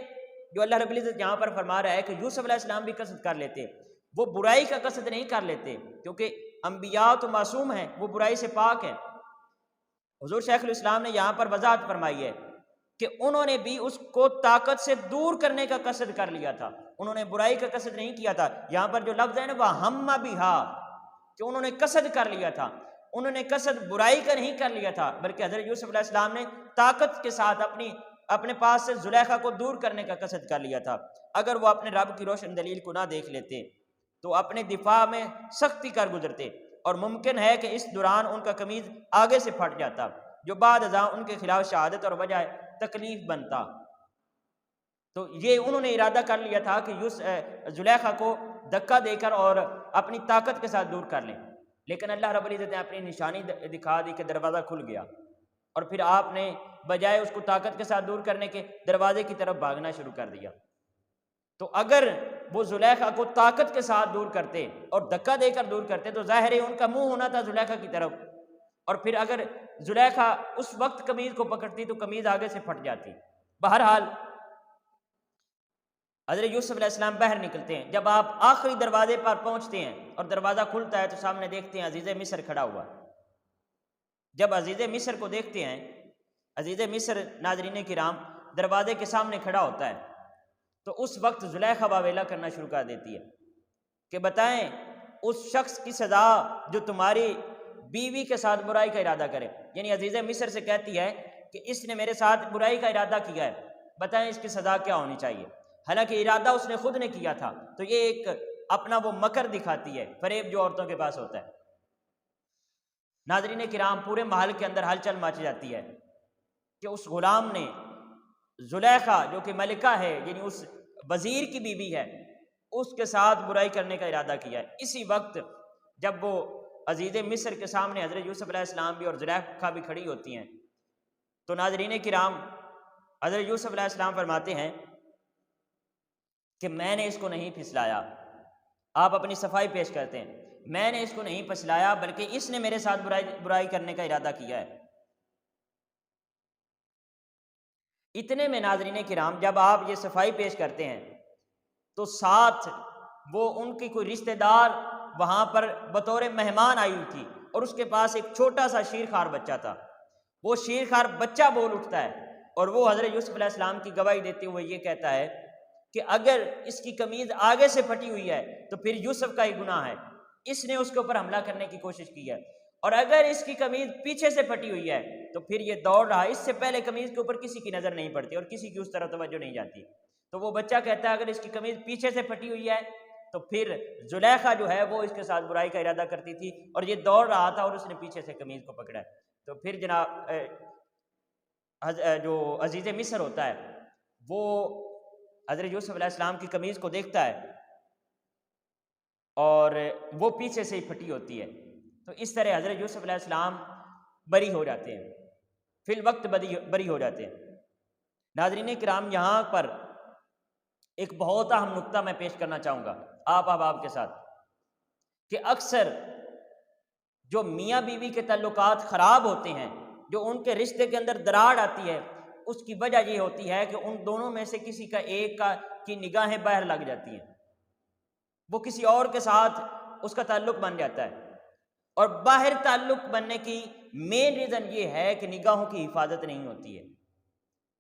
جو اللہ رب العزت یہاں پر فرما رہا ہے کہ یوسف علیہ السلام بھی قصد کر لیتے، وہ برائی کا قصد نہیں کر لیتے، کیونکہ انبیاء تو معصوم ہیں، وہ برائی سے پاک ہیں۔ حضور شیخ الاسلام نے یہاں پر وضاحت فرمائی ہے کہ انہوں نے بھی اس کو طاقت سے دور کرنے کا قصد کر لیا تھا، انہوں نے برائی کا قصد نہیں کیا تھا. یہاں پر جو لفظ ہے نا وہ ہم بہا، کہ انہوں نے قصد کر لیا تھا، انہوں نے قصد برائی کا نہیں کر لیا تھا، بلکہ حضرت یوسف علیہ السلام نے طاقت کے ساتھ اپنے پاس سے زلیخا کو دور کرنے کا قصد کر لیا تھا. اگر وہ اپنے رب کی روشن دلیل کو نہ دیکھ لیتے تو اپنے دفاع میں سختی کر گزرتے، اور ممکن ہے کہ اس دوران ان کا قمیض آگے سے پھٹ جاتا، جو بعد ازاں ان کے خلاف شہادت اور وجہ تکلیف بنتا. تو یہ انہوں نے ارادہ کر لیا تھا کہ زلیخا کو دھکا دے کر اور اپنی طاقت کے ساتھ دور کر لیں، لیکن اللہ رب العزت نے اپنی نشانی دکھا دی کہ دروازہ کھل گیا، اور پھر آپ نے بجائے اس کو طاقت کے ساتھ دور کرنے کے دروازے کی طرف بھاگنا شروع کر دیا. تو اگر وہ زلیخا کو طاقت کے ساتھ دور کرتے اور دھکا دے کر دور کرتے تو ظاہر ہے ان کا منہ ہونا تھا زلیخا کی طرف، اور پھر اگر زلیخا اس وقت قمیض کو پکڑتی تو قمیض آگے سے پھٹ جاتی. بہرحال حضرت یوسف علیہ السلام باہر نکلتے ہیں. جب آپ آخری دروازے پر پہنچتے ہیں اور دروازہ کھلتا ہے تو سامنے دیکھتے ہیں عزیز مصر کھڑا ہوا. جب عزیز مصر کو دیکھتے ہیں، عزیز مصر ناظرین کرام دروازے کے سامنے کھڑا ہوتا ہے، تو اس وقت زلیخا واویلا کرنا شروع کر دیتی ہے کہ بتائیں اس شخص کی سزا جو تمہاری بیوی کے ساتھ برائی کا ارادہ کرے. یعنی عزیز مصر سے کہتی ہے کہ اس نے میرے ساتھ برائی کا ارادہ کیا ہے، بتائیں اس کی سزا کیا ہونی چاہیے. حالانکہ ارادہ اس نے خود نے کیا تھا. تو یہ ایک اپنا وہ مکر دکھاتی ہے، فریب جو عورتوں کے پاس ہوتا ہے. ناظرین کرام پورے محل کے اندر ہلچل مچ جاتی ہے کہ اس غلام نے زلیخا جو کہ ملکہ ہے، یعنی اس وزیر کی بیوی ہے، اس کے ساتھ برائی کرنے کا ارادہ کیا ہے. اسی وقت جب وہ عزیز مصر کے سامنے حضرت یوسف علیہ السلام بھی اور زلیخا بھی کھڑی ہوتی ہیں تو ناظرین کرام حضرت یوسف علیہ السلام فرماتے ہیں کہ میں نے اس کو نہیں پھسلایا. آپ اپنی صفائی پیش کرتے ہیں، میں نے اس کو نہیں پھسلایا بلکہ اس نے میرے ساتھ برائی کرنے کا ارادہ کیا ہے. اتنے میں ناظرین کرام جب آپ یہ صفائی پیش کرتے ہیں تو ساتھ وہ ان کی کوئی رشتہ دار وہاں پر بطور مہمان آئی ہوئی تھی، اور اس کے پاس ایک چھوٹا سا شیرخوار بچہ تھا. وہ شیرخوار بچہ بول اٹھتا ہے اور وہ حضرت یوسف علیہ السلام کی گواہی دیتے ہوئے یہ کہتا ہے کہ اگر اس کی قمیض آگے سے پھٹی ہوئی ہے تو پھر یوسف کا ہی گناہ ہے، اس نے اس کے اوپر حملہ کرنے کی کوشش کی ہے، اور اگر اس کی قمیض پیچھے سے پھٹی ہوئی ہے تو پھر یہ دوڑ رہا ہے، اس سے پہلے قمیض کے اوپر کسی کی نظر نہیں پڑتی اور کسی کی اس طرح توجہ نہیں جاتی. تو وہ بچہ کہتا ہے اگر اس کی قمیض پیچھے سے پھٹی ہوئی ہے تو پھر زلیخا جو ہے وہ اس کے ساتھ برائی کا ارادہ کرتی تھی اور یہ دوڑ رہا تھا اور اس نے پیچھے سے قمیض کو پکڑا ہے. تو پھر جناب جو عزیز مصر ہوتا ہے وہ حضرت یوسف علیہ السلام کی قمیض کو دیکھتا ہے اور وہ پیچھے سے ہی پھٹی ہوتی ہے. تو اس طرح حضرت یوسف علیہ السلام بری ہو جاتے ہیں، فی الوقت بری ہو جاتے ہیں. ناظرین کرام یہاں پر ایک بہت اہم نقطہ میں پیش کرنا چاہوں گا آپ کے ساتھ کہ اکثر جو میاں بیوی کے تعلقات خراب ہوتے ہیں، جو ان کے رشتے کے اندر دراڑ آتی ہے، اس کی وجہ یہ ہوتی ہے کہ ان دونوں میں سے کسی کا ایک کی نگاہیں باہر لگ جاتی ہیں، وہ کسی اور کے ساتھ اس کا تعلق بن جاتا ہے. اور باہر تعلق بننے کی مین ریزن یہ ہے کہ نگاہوں کی حفاظت نہیں ہوتی ہے.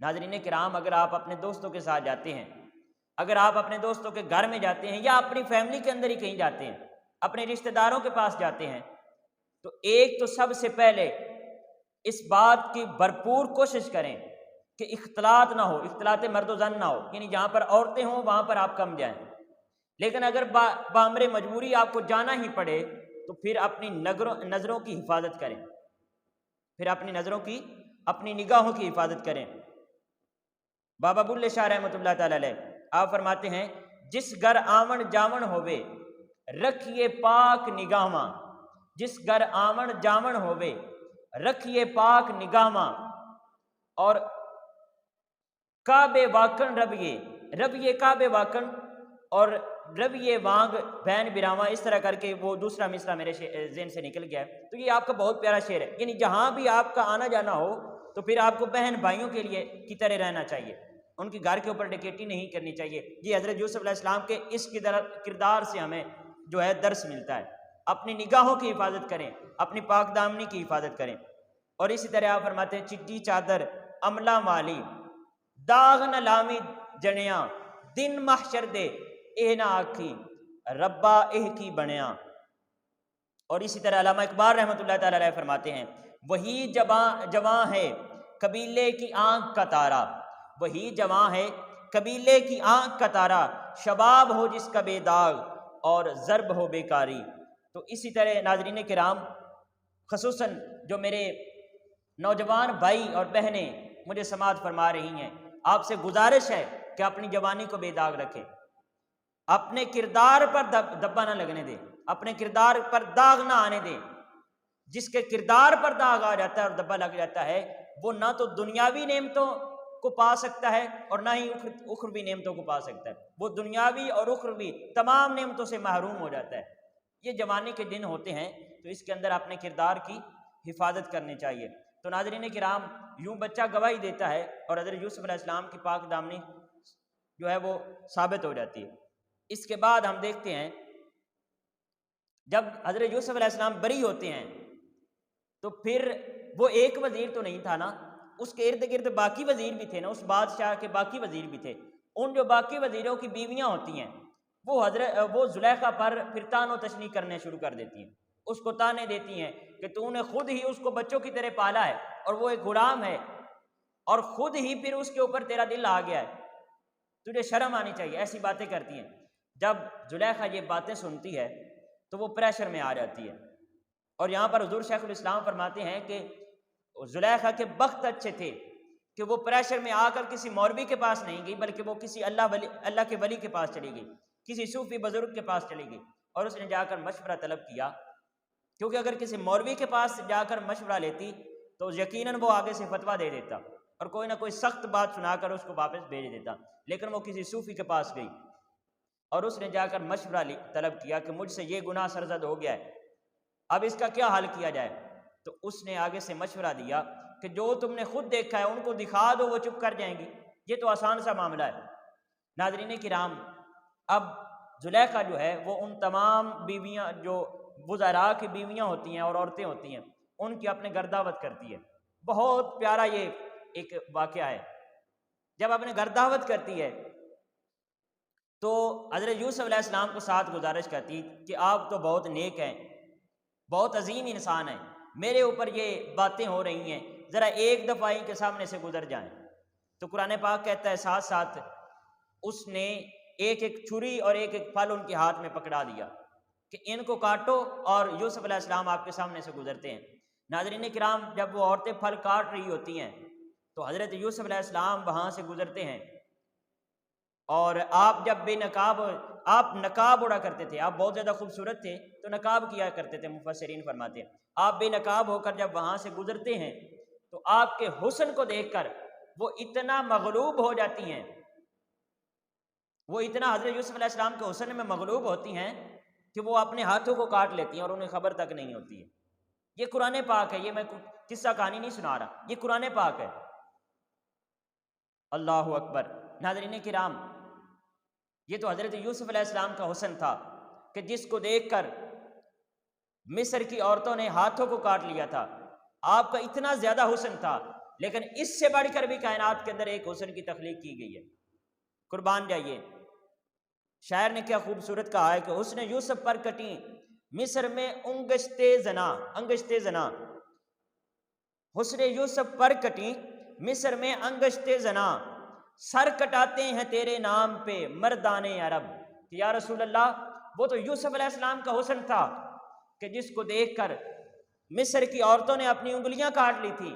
ناظرین کرام اگر آپ اپنے دوستوں کے ساتھ جاتے ہیں، اگر آپ اپنے دوستوں کے گھر میں جاتے ہیں یا اپنی فیملی کے اندر ہی کہیں جاتے ہیں، اپنے رشتہ داروں کے پاس جاتے ہیں، تو ایک تو سب سے پہلے اس بات کی بھرپور کوشش کریں کہ اختلاط نہ ہو، اختلاط مرد و زن نہ ہو، یعنی جہاں پر عورتیں ہوں وہاں پر آپ کم جائیں. لیکن اگر بامر مجبوری آپ کو جانا ہی پڑے تو پھر اپنی نظروں کی حفاظت کریں، پھر اپنی نگاہوں کی حفاظت کریں. بابا بلے شاہ رحمۃ اللہ تعالی علیہ آپ فرماتے ہیں جس گھر آمن جاون ہووے رکھیے پاک نگاہواں، جس گھر آمن جاون ہووے رکھیے پاک نگاہواں، اور کعبے واکن ربیے کعبے واکن، اور ربیے وانگ بہن براواں. اس طرح کر کے وہ دوسرا مصرع میرے ذہن سے نکل گیا ہے. تو یہ آپ کا بہت پیارا شعر ہے. یعنی جہاں بھی آپ کا آنا جانا ہو تو پھر آپ کو بہن بھائیوں کے لیے کی طرح رہنا چاہیے، ان کی گھر کے اوپر ڈکیٹی نہیں کرنی چاہیے. یہ حضرت یوسف علیہ السلام کے اس کردار سے ہمیں جو ہے درس ملتا ہے. اپنی نگاہوں کی حفاظت کریں، اپنی پاک دامنی کی حفاظت کریں. اور اسی طرح آپ فرماتے ہیں چٹی چادر عملہ والی داغ نہ لامی جنیاں دن محشر دے اے نہ آکھی ربا اہ کی بنیا۔ اور اسی طرح علامہ اقبال رحمۃ اللہ تعالی علیہ فرماتے ہیں وہی جواں ہے قبیلے کی آنکھ کا تارا، وہی جواں ہے قبیلے کی آنکھ کا تارا، شباب ہو جس کا بے داغ اور ضرب ہو بیکاری۔ تو اسی طرح ناظرین کرام، خصوصاً جو میرے نوجوان بھائی اور بہنیں مجھے سماعت فرما رہی ہیں، آپ سے گزارش ہے کہ اپنی جوانی کو بے داغ رکھیں، اپنے کردار پر دبا نہ لگنے دیں، اپنے کردار پر داغ نہ آنے دیں۔ جس کے کردار پر داغ آ جاتا ہے اور دبا لگ جاتا ہے، وہ نہ تو دنیاوی نعمتوں کو پا سکتا ہے اور نہ ہی اخروی نعمتوں کو پا سکتا ہے، وہ دنیاوی اور اخروی تمام نعمتوں سے محروم ہو جاتا ہے۔ یہ جوانی کے دن ہوتے ہیں، تو اس کے اندر اپنے کردار کی حفاظت کرنی چاہیے۔ تو ناظرین کرام، یوں بچہ گواہی دیتا ہے اور حضرت یوسف علیہ السلام کی پاک دامنی جو ہے وہ ثابت ہو جاتی ہے۔ اس کے بعد ہم دیکھتے ہیں جب حضرت یوسف علیہ السلام بری ہوتے ہیں تو پھر وہ ایک وزیر تو نہیں تھا نا، اس کے ارد گرد باقی وزیر بھی تھے نا، اس بادشاہ کے باقی وزیر بھی تھے۔ ان جو باقی وزیروں کی بیویاں ہوتی ہیں وہ زلیخا پر پھر تان و تشنیع کرنے شروع کر دیتی ہیں، اس کو تانے دیتی ہیں کہ تو نے خود ہی اس کو بچوں کی طرح پالا ہے اور وہ ایک غلام ہے، اور خود ہی پھر اس کے اوپر تیرا دل آ گیا ہے، تجھے شرم آنی چاہیے، ایسی باتیں کرتی ہیں۔ جب زلیخا یہ باتیں سنتی ہے تو وہ پریشر میں آ جاتی ہے، اور یہاں پر حضور شیخ الاسلام فرماتے ہیں کہ زلیخا کے بخت اچھے تھے کہ وہ پریشر میں آ کر کسی مولوی کے پاس نہیں گئی، بلکہ وہ کسی اللہ کے ولی کے پاس چلی گئی، کسی صوفی بزرگ کے پاس چلی گئی، اور اس نے جا کر مشورہ طلب کیا، کیونکہ اگر کسی مولوی کے پاس جا کر مشورہ لیتی تو یقیناً وہ آگے سے فتویٰ دے دیتا اور کوئی نہ کوئی سخت بات سنا کر اس کو واپس بھیج دیتا، لیکن وہ کسی صوفی کے پاس گئی اور اس نے جا کر مشورہ طلب کیا کہ مجھ سے یہ گناہ سرزد ہو گیا ہے، اب اس کا کیا حل کیا جائے؟ تو اس نے آگے سے مشورہ دیا کہ جو تم نے خود دیکھا ہے ان کو دکھا دو، وہ چپ کر جائیں گی، یہ تو آسان سا معاملہ ہے۔ ناظرین کرام، اب زلیخا جو ہے وہ ان تمام بیویاں جو وزراء کی بیویاں ہوتی ہیں اور عورتیں ہوتی ہیں ان کی اپنے گھر دعوت کرتی ہے۔ بہت پیارا یہ ایک واقعہ ہے۔ جب اپنے گھر دعوت کرتی ہے تو حضرت یوسف علیہ السلام کو ساتھ گزارش کرتی کہ آپ تو بہت نیک ہیں، بہت عظیم انسان ہیں، میرے اوپر یہ باتیں ہو رہی ہیں، ذرا ایک دفعہ ان کے سامنے سے گزر جائیں۔ تو قرآن پاک کہتا ہے ساتھ ساتھ اس نے ایک ایک چھری اور ایک ایک پھل ان کے ہاتھ میں پکڑا دیا کہ ان کو کاٹو، اور یوسف علیہ السلام آپ کے سامنے سے گزرتے ہیں۔ ناظرین کرام، جب وہ عورتیں پھل کاٹ رہی ہوتی ہیں تو حضرت یوسف علیہ السلام وہاں سے گزرتے ہیں، اور آپ جب آپ نقاب اڑا کرتے تھے، آپ بہت زیادہ خوبصورت تھے تو نقاب کیا کرتے تھے، مفسرین فرماتے ہیں آپ بے نقاب ہو کر جب وہاں سے گزرتے ہیں تو آپ کے حسن کو دیکھ کر وہ اتنا مغلوب ہو جاتی ہیں، وہ اتنا حضرت یوسف علیہ السلام کے حسن میں مغلوب ہوتی ہیں کہ وہ اپنے ہاتھوں کو کاٹ لیتی ہیں اور انہیں خبر تک نہیں ہوتی ہے۔ یہ قرآن پاک ہے، یہ میں قصہ کہانی نہیں سنا رہا، یہ قرآن پاک ہے۔ اللہ اکبر۔ ناظرین کرام، یہ تو حضرت یوسف علیہ السلام کا حسن تھا کہ جس کو دیکھ کر مصر کی عورتوں نے ہاتھوں کو کاٹ لیا تھا۔ آپ کا اتنا زیادہ حسن تھا، لیکن اس سے بڑھ کر بھی کائنات کے اندر ایک حسن کی تخلیق کی گئی ہے۔ قربان جائیے، شاعر نے کیا خوبصورت کہا ہے کہ حسن یوسف پر کٹی مصر میں انگشتے زنا، حسن یوسف پر کٹی مصر میں انگشتے زنا، سر کٹاتے ہیں تیرے نام پہ مردان عرب۔ کہ یا رسول اللہ، وہ تو یوسف علیہ السلام کا حسن تھا کہ جس کو دیکھ کر مصر کی عورتوں نے اپنی انگلیاں کاٹ لی تھی،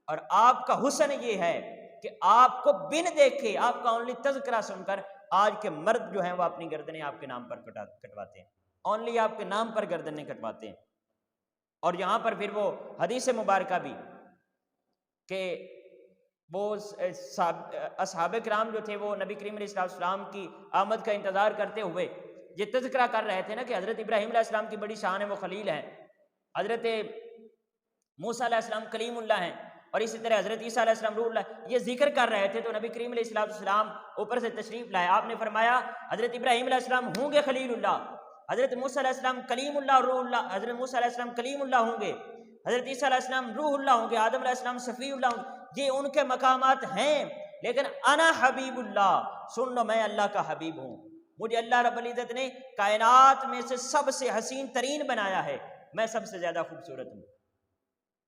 اور آپ کا حسن یہ ہے کہ آپ کو بن دیکھے، آپ کا اونلی تذکرہ سن کر آج کے مرد جو ہیں وہ اپنی گردنیں آپ کے نام پر کٹواتے ہیں، اونلی آپ کے نام پر گردنیں کٹواتے ہیں۔ اور یہاں پر پھر وہ حدیث مبارکہ بھی کہ وہ اصحاب کرام جو تھے وہ نبی کریم علیہ السلام کی آمد کا انتظار کرتے ہوئے یہ تذکرہ کر رہے تھے نا کہ حضرت ابراہیم علیہ السلام کی بڑی شان ہے، وہ خلیل ہیں، حضرت موسیٰ علیہ السلام کلیم اللہ ہیں، اور اسی طرح حضرت عیسیٰ علیہ السلام روح اللہ، یہ ذکر کر رہے تھے۔ تو نبی کریم علیہ السلام اوپر سے تشریف لائے، آپ نے فرمایا حضرت ابراہیم علیہ السلام ہوں گے خلیل اللہ، حضرت موسیٰ علیہ السلام کلیم اللہ روح اللہ، حضرت موسیٰ علیہ السلام کلیم اللہ ہوں گے، حضرت عیسیٰ علیہ السلام روح اللہ ہوں گے، آدم علیہ السلام صفی اللہ ہوں گے، یہ ان کے مقامات ہیں، لیکن انا حبیب اللہ، سن لو میں اللہ کا حبیب ہوں۔ مجھے اللہ رب العزت نے کائنات میں سے سب سے حسین ترین بنایا ہے، میں سب سے زیادہ خوبصورت ہوں۔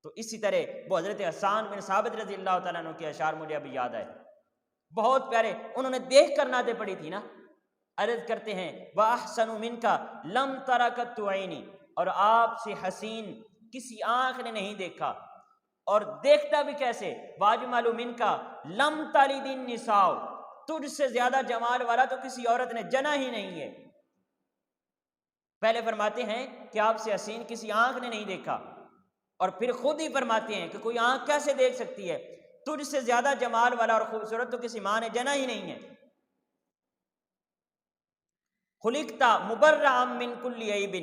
تو اسی طرح وہ حضرت حسان بن ثابت رضی اللہ تعالیٰ عنہ کے اشعار مجھے ابھی یاد آئے، بہت پیارے، انہوں نے دیکھ کر نعتیں پڑھی تھی نا۔ عرض کرتے ہیں وَأَحْسَنُ مِنْكَ لَمْ تَرَ قَطُّ عَيْنِي، اور آپ سے حسین کسی آنکھ نے نہیں دیکھا، اور دیکھتا بھی کیسے، وَأَجْمَلُ مِنْكَ لَمْ تَلِدِ النِّسَاءُ، تجھ سے زیادہ جمال والا تو کسی عورت نے جنا ہی نہیں ہے۔ پہلے فرماتے ہیں کہ آپ سے حسین کسی آنکھ نے نہیں دیکھا، اور پھر خود ہی فرماتے ہیں کہ کوئی آنکھ کیسے دیکھ سکتی ہے، تجھ سے زیادہ جمال والا اور خوبصورت تو کسی ماں نے جنا ہی نہیں ہے۔ خلقت مبرأ من کل عیب،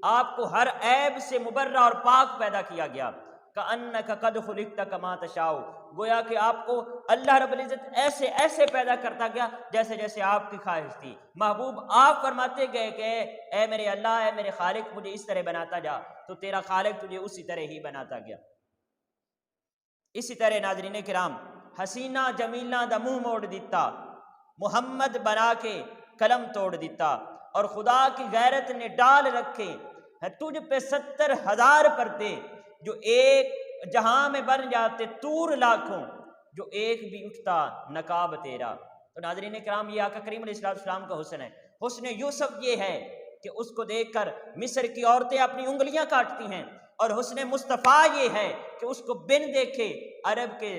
آپ کو ہر عیب سے مبرہ اور پاک پیدا کیا گیا۔ کأنک قد خلقت کما تشاء، گویا کہ آپ کو اللہ رب العزت ایسے ایسے پیدا کرتا گیا جیسے جیسے آپ کی خواہش تھی۔ محبوب آپ فرماتے گئے کہ اے میرے اللہ، اے میرے خالق، مجھے اس طرح بناتا جا، تو تیرا خالق تجھے اسی طرح ہی بناتا گیا۔ اسی طرح ناظرین کرام، حسینہ جمیلہ دا منہ موڑ دیتا، محمد بنا کے قلم توڑ دیتا، اور خدا کی غیرت نے ڈال رکھے ہے تجھ پہ 70,000 پردے، جو ایک جہاں میں بن جاتے طور لاکھوں، جو ایک بھی اٹھتا نقاب تیرا۔ تو ناظرین کرام، یہ آقا کریم علیہ السلام کا حسن ہے۔ حسن یوسف یہ ہے کہ اس کو دیکھ کر مصر کی عورتیں اپنی انگلیاں کاٹتی ہیں، اور حسن مصطفیٰ یہ ہے کہ اس کو بن دیکھے عرب کے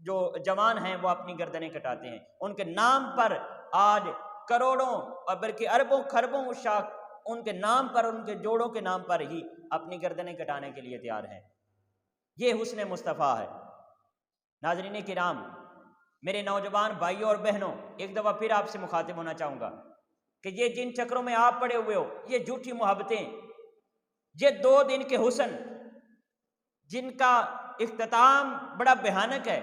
جو جوان ہیں وہ اپنی گردنیں کٹاتے ہیں۔ ان کے نام پر آج کروڑوں اور بلکہ اربوں خربوں عشاق ان کے نام پر، ان کے جوڑوں کے نام پر ہی اپنی گردنیں کٹانے کے لیے تیار ہیں۔ یہ حسن مصطفیٰ ہے۔ ناظرین کرام، میرے نوجوان بھائیوں اور بہنوں، ایک دفعہ پھر آپ سے مخاطب ہونا چاہوں گا کہ یہ جن چکروں میں آپ پڑے ہوئے ہو، یہ جھوٹی محبتیں، یہ 2 دن کے حسن جن کا اختتام بڑا بھیانک ہے،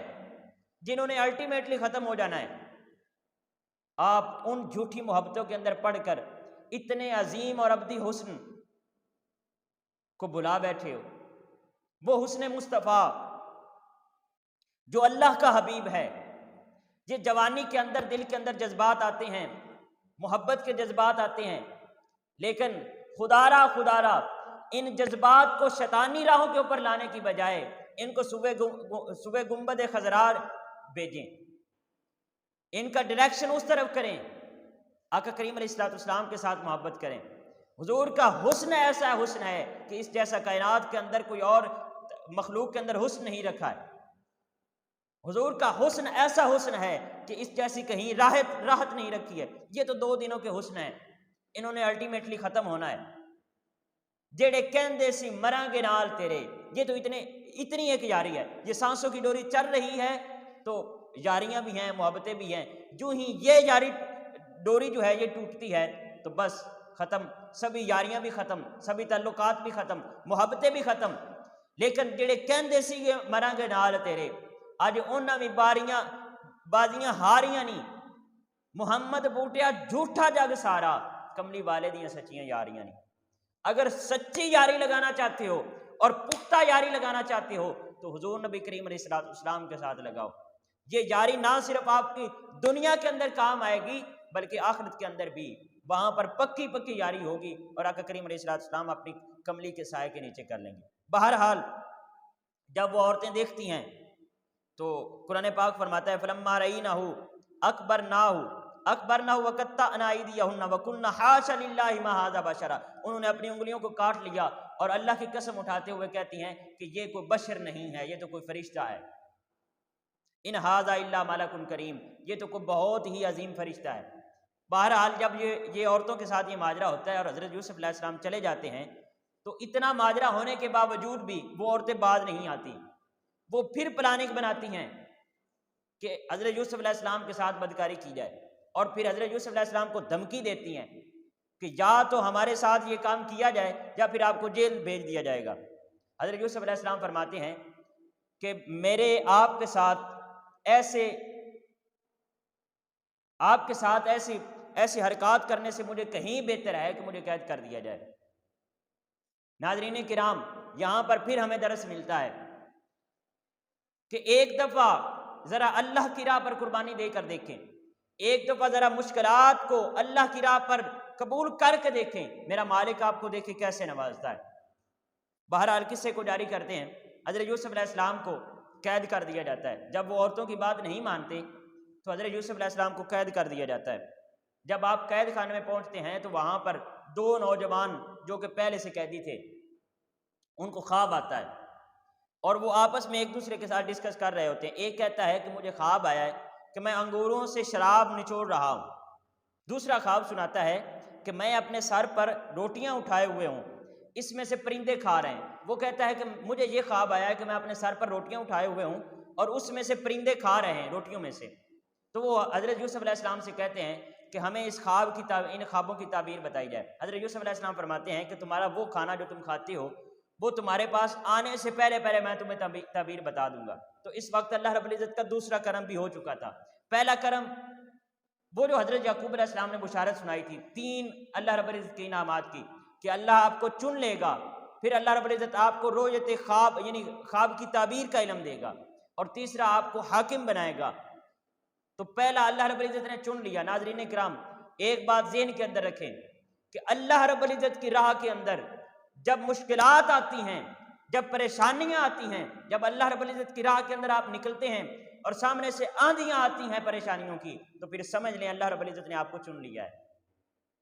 جنہوں نے الٹیمیٹلی ختم ہو جانا ہے، آپ ان جھوٹی محبتوں کے اندر پڑھ کر اتنے عظیم اور ابدی حسن کو بھلا بیٹھے ہو۔ وہ حسن مصطفیٰ جو اللہ کا حبیب ہے، یہ جوانی کے اندر دل کے اندر جذبات آتے ہیں، محبت کے جذبات آتے ہیں، لیکن خدارا ان جذبات کو شیطانی راہوں کے اوپر لانے کی بجائے ان کو صبح گنبد خضرار بھیجیں، ان کا ڈائریکشن اس طرف کریں، آقا کریم علیہ السلام کے ساتھ محبت کریں۔ حضور کا حسن ایسا حسن ہے کہ اس جیسا کائنات کے اندر کوئی اور مخلوق کے اندر حسن نہیں رکھا ہے۔ حضور کا حسن ایسا حسن ہے کہ اس جیسی کہیں راحت نہیں رکھی ہے۔ یہ تو 2 دنوں کے حسن ہیں، انہوں نے الٹیمیٹلی ختم ہونا ہے۔ جڑے کہندے سی مراں گے نال تیرے، یہ تو اتنی ایک یاری ہے۔ یہ سانسوں کی ڈوری چل رہی ہے تو یاریاں بھی ہیں، محبتیں بھی ہیں۔ جو ہی یہ یاری ڈوری جو ہے یہ ٹوٹتی ہے تو بس ختم، سبھی یاریاں بھی ختم، سبھی تعلقات بھی ختم، محبتیں بھی ختم۔ لیکن جڑے کہندے سی مراں گے نال تیرے، اج انہاں بھی بازیاں ہاریاں نہیں۔ محمد بوٹیا جھوٹا جگ سارا، کملی والے دیاں سچیاں یاریاں نہیں۔ اگر سچی یاری لگانا چاہتے ہو اور پختہ یاری لگانا چاہتے ہو تو حضور نبی کریم علیہ السلام کے ساتھ لگاؤ۔ یہ یاری نہ صرف آپ کی دنیا کے اندر کام آئے گی بلکہ آخرت کے اندر بھی، وہاں پر پکی یاری ہوگی اور آقا کریم علیہ السلام اپنی کملی کے سائے کے نیچے کر لیں گے۔ بہرحال جب وہ عورتیں دیکھتی ہیں تو قرآن پاک فرماتا ہے فلما رأینہ اکبرنہ وقطعن ایدیہن وقلن حاش للہ ما ھذا بشرا، انہوں نے اپنی انگلیوں کو کاٹ لیا اور اللہ کی قسم اٹھاتے ہوئے کہتی ہیں کہ یہ کوئی بشر نہیں ہے، یہ تو کوئی فرشتہ ہے۔ ان ھذا الا ملک کریم، یہ تو کوئی بہت ہی عظیم فرشتہ ہے۔ بہرحال جب یہ عورتوں کے ساتھ یہ ماجرا ہوتا ہے اور حضرت یوسف علیہ السلام چلے جاتے ہیں تو اتنا ماجرا ہونے کے باوجود بھی وہ عورتیں باز نہیں آتی، وہ پھر پلاننگ بناتی ہیں کہ حضرت یوسف علیہ السلام کے ساتھ بدکاری کی جائے، اور پھر حضرت یوسف علیہ السلام کو دھمکی دیتی ہیں کہ یا تو ہمارے ساتھ یہ کام کیا جائے یا پھر آپ کو جیل بھیج دیا جائے گا۔ حضرت یوسف علیہ السلام فرماتے ہیں کہ میرے آپ کے ساتھ ایسی حرکات کرنے سے مجھے کہیں بہتر ہے کہ مجھے قید کر دیا جائے۔ ناظرین کرام، یہاں پر پھر ہمیں درس ملتا ہے کہ ایک دفعہ ذرا اللہ کی راہ پر قربانی دے کر دیکھیں ایک دفعہ ذرا مشکلات کو اللہ کی راہ پر قبول کر کے دیکھیں، میرا مالک آپ کو دیکھیں کیسے نوازتا ہے۔ بہرحال قصے کو جاری کرتے ہیں، حضرت یوسف علیہ السلام کو قید کر دیا جاتا ہے۔ جب وہ عورتوں کی بات نہیں مانتے تو حضرت یوسف علیہ السلام کو قید کر دیا جاتا ہے۔ جب آپ قید خانے میں پہنچتے ہیں تو وہاں پر دو نوجوان جو کہ پہلے سے قیدی تھے، ان کو خواب آتا ہے اور وہ آپس میں ایک دوسرے کے ساتھ ڈسکس کر رہے ہوتے ہیں۔ ایک کہتا ہے کہ مجھے خواب آیا ہے کہ میں انگوروں سے شراب نچوڑ رہا ہوں۔ دوسرا خواب سناتا ہے کہ میں اپنے سر پر روٹیاں اٹھائے ہوئے ہوں، اس میں سے پرندے کھا رہے ہیں۔ وہ کہتا ہے کہ مجھے یہ خواب آیا ہے کہ میں اپنے سر پر روٹیاں اٹھائے ہوئے ہوں اور اس میں سے پرندے کھا رہے ہیں، روٹیوں میں سے۔ تو وہ حضرت یوسف علیہ السلام سے کہتے ہیں کہ ہمیں اس خواب کی ان خوابوں کی تعبیر بتائی جائے۔ حضرت یوسف علیہ السلام فرماتے ہیں کہ تمہارا وہ کھانا جو تم کھاتے ہو وہ تمہارے پاس آنے سے پہلے میں تمہیں تعبیر بتا دوں گا۔ تو اس وقت اللہ رب العزت کا دوسرا کرم بھی ہو چکا تھا۔ پہلا کرم وہ جو حضرت یعقوب علیہ السلام نے بشارت سنائی تھی 3 اللہ رب العزت کے انعامات کی، کہ اللہ آپ کو چن لے گا، پھر اللہ رب العزت آپ کو رؤیت خواب یعنی خواب کی تعبیر کا علم دے گا، اور تیسرا آپ کو حاکم بنائے گا۔ تو پہلا اللہ رب العزت نے چن لیا۔ ناظرین کرام، ایک بات ذہن کے اندر رکھیں کہ اللہ رب العزت کی راہ کے اندر جب مشکلات آتی ہیں، جب پریشانیاں آتی ہیں، جب اللہ رب العزت کی راہ کے اندر آپ نکلتے ہیں اور سامنے سے آندھیاں آتی ہیں پریشانیوں کی، تو پھر سمجھ لیں اللہ رب العزت نے آپ کو چن لیا ہے۔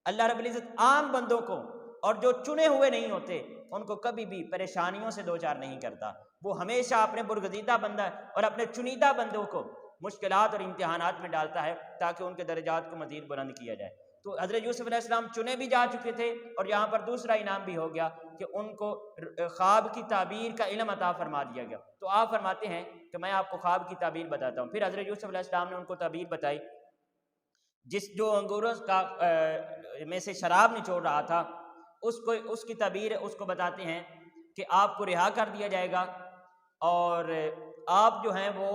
اللہ رب العزت عام بندوں کو اور جو چنے ہوئے نہیں ہوتے ان کو کبھی بھی پریشانیوں سے دوچار نہیں کرتا۔ وہ ہمیشہ اپنے برگزیدہ بندہ اور اپنے چنیدہ بندوں کو مشکلات اور امتحانات میں ڈالتا ہے تاکہ ان کے درجات کو مزید بلند کیا جائے۔ تو حضرت یوسف علیہ السلام چنے بھی جا چکے تھے اور یہاں پر دوسرا انعام بھی ہو گیا کہ ان کو خواب کی تعبیر کا علم عطا فرما دیا گیا۔ تو آپ فرماتے ہیں کہ میں آپ کو خواب کی تعبیر بتاتا ہوں۔ پھر حضرت یوسف علیہ السلام نے ان کو تعبیر بتائی، جو انگوروں کا میں سے شراب نچوڑ رہا تھا اس کی تعبیر اس کو بتاتے ہیں کہ آپ کو رہا کر دیا جائے گا اور آپ جو ہیں وہ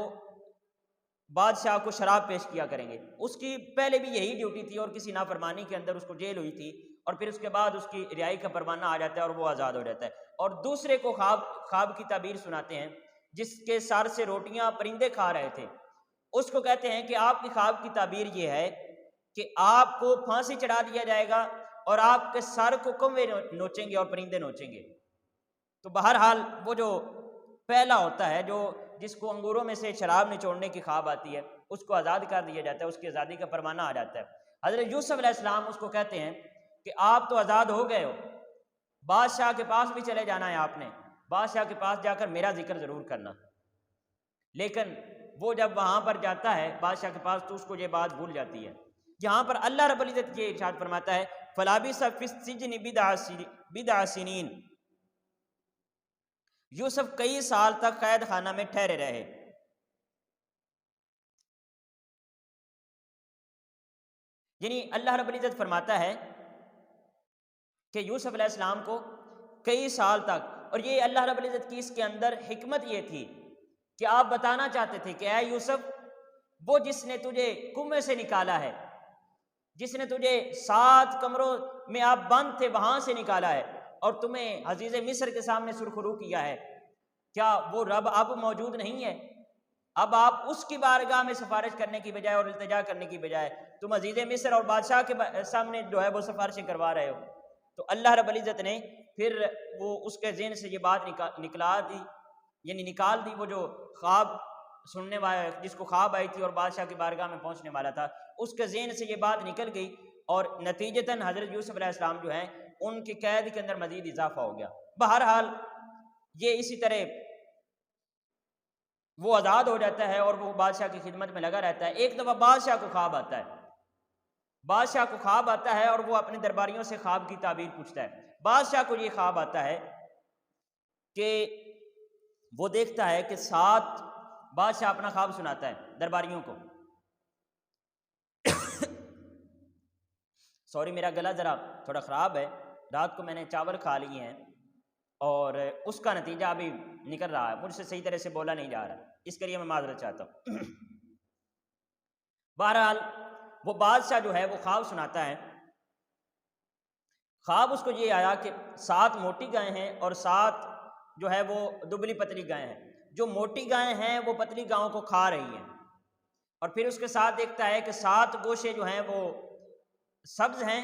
بادشاہ کو شراب پیش کیا کریں گے۔ اس کی پہلے بھی یہی ڈیوٹی تھی اور کسی نافرمانی کے اندر اس کو جیل ہوئی تھی، اور پھر اس کے بعد اس کی رہائی کا پروانہ آ جاتا ہے اور وہ آزاد ہو جاتا ہے۔ اور دوسرے کو خواب کی تعبیر سناتے ہیں جس کے سر سے روٹیاں پرندے کھا رہے تھے، اس کو کہتے ہیں کہ آپ کی خواب کی تعبیر یہ ہے کہ آپ کو پھانسی چڑھا دیا جائے گا اور آپ کے سر کو کوے نوچیں گے اور پرندے نوچیں گے۔ تو بہرحال وہ جو پہلا ہوتا ہے جو جس کو انگوروں میں سے شراب نچوڑنے کی خواب آتی ہے اس کو آزاد کر دیا جاتا ہے، اس کی آزادی کا پروانہ آ جاتا ہے۔ حضرت یوسف علیہ السلام اس کو کہتے ہیں کہ آپ تو آزاد ہو گئے ہو، بادشاہ کے پاس بھی چلے جانا ہے، آپ نے بادشاہ کے پاس جا کر میرا ذکر ضرور کرنا۔ لیکن وہ جب وہاں پر جاتا ہے بادشاہ کے پاس تو اس کو یہ بات بھول جاتی ہے۔ یہاں پر اللہ رب العزت یہ ارشاد فرماتا ہے فَلَبِثَ فِي السِّجْنِ بِضْعَ سِنِینَ، یوسف کئی سال تک قید خانہ میں ٹھہرے رہے۔ یعنی اللہ رب العزت فرماتا ہے کہ یوسف علیہ السلام کو کئی سال تک، اور یہ اللہ رب العزت کی اس کے اندر حکمت یہ تھی کہ آپ بتانا چاہتے تھے کہ اے یوسف، وہ جس نے تجھے کنویں سے نکالا ہے، جس نے تجھے 7 کمروں میں آپ بند تھے وہاں سے نکالا ہے اور تمہیں عزیز مصر کے سامنے سرخرو کیا ہے، کیا وہ رب اب موجود نہیں ہے؟ اب آپ اس کی بارگاہ میں سفارش کرنے کی بجائے اور التجا کرنے کی بجائے تم عزیز مصر اور بادشاہ کے سامنے جو ہے وہ سفارشیں کروا رہے ہو۔ تو اللہ رب العزت نے پھر وہ اس کے ذہن سے یہ بات نکال دی، وہ جو خواب سننے والا جس کو خواب آئی تھی اور بادشاہ کی بارگاہ میں پہنچنے والا تھا، اس کے ذہن سے یہ بات نکل گئی اور نتیجتاً حضرت یوسف علیہ السلام جو ہیں ان کی قید کے اندر مزید اضافہ ہو گیا۔ بہرحال یہ اسی طرح وہ آزاد ہو جاتا ہے اور وہ بادشاہ کی خدمت میں لگا رہتا ہے۔ ایک دفعہ بادشاہ کو خواب آتا ہے اور وہ اپنے درباریوں سے خواب کی تعبیر پوچھتا ہے۔ بادشاہ کو یہ خواب آتا ہے کہ وہ دیکھتا ہے کہ 7 بادشاہ اپنا خواب سناتا ہے درباریوں کو۔ سوری میرا گلا ذرا تھوڑا خراب ہے، رات کو میں نے چاول کھا لیے ہیں اور اس کا نتیجہ ابھی نکل رہا ہے، مجھ سے صحیح طرح سے بولا نہیں جا رہا، اس کے لیے میں معذرت چاہتا ہوں۔ بہرحال وہ بادشاہ جو ہے وہ خواب سناتا ہے۔ خواب اس کو یہ آیا کہ 7 موٹی گائیں ہیں اور 7 جو ہے وہ دبلی پتلی گائیں ہیں۔ جو موٹی گائیں ہیں وہ پتلی گاؤں کو کھا رہی ہیں، اور پھر اس کے ساتھ دیکھتا ہے کہ 7 گوشے جو ہیں وہ سبز ہیں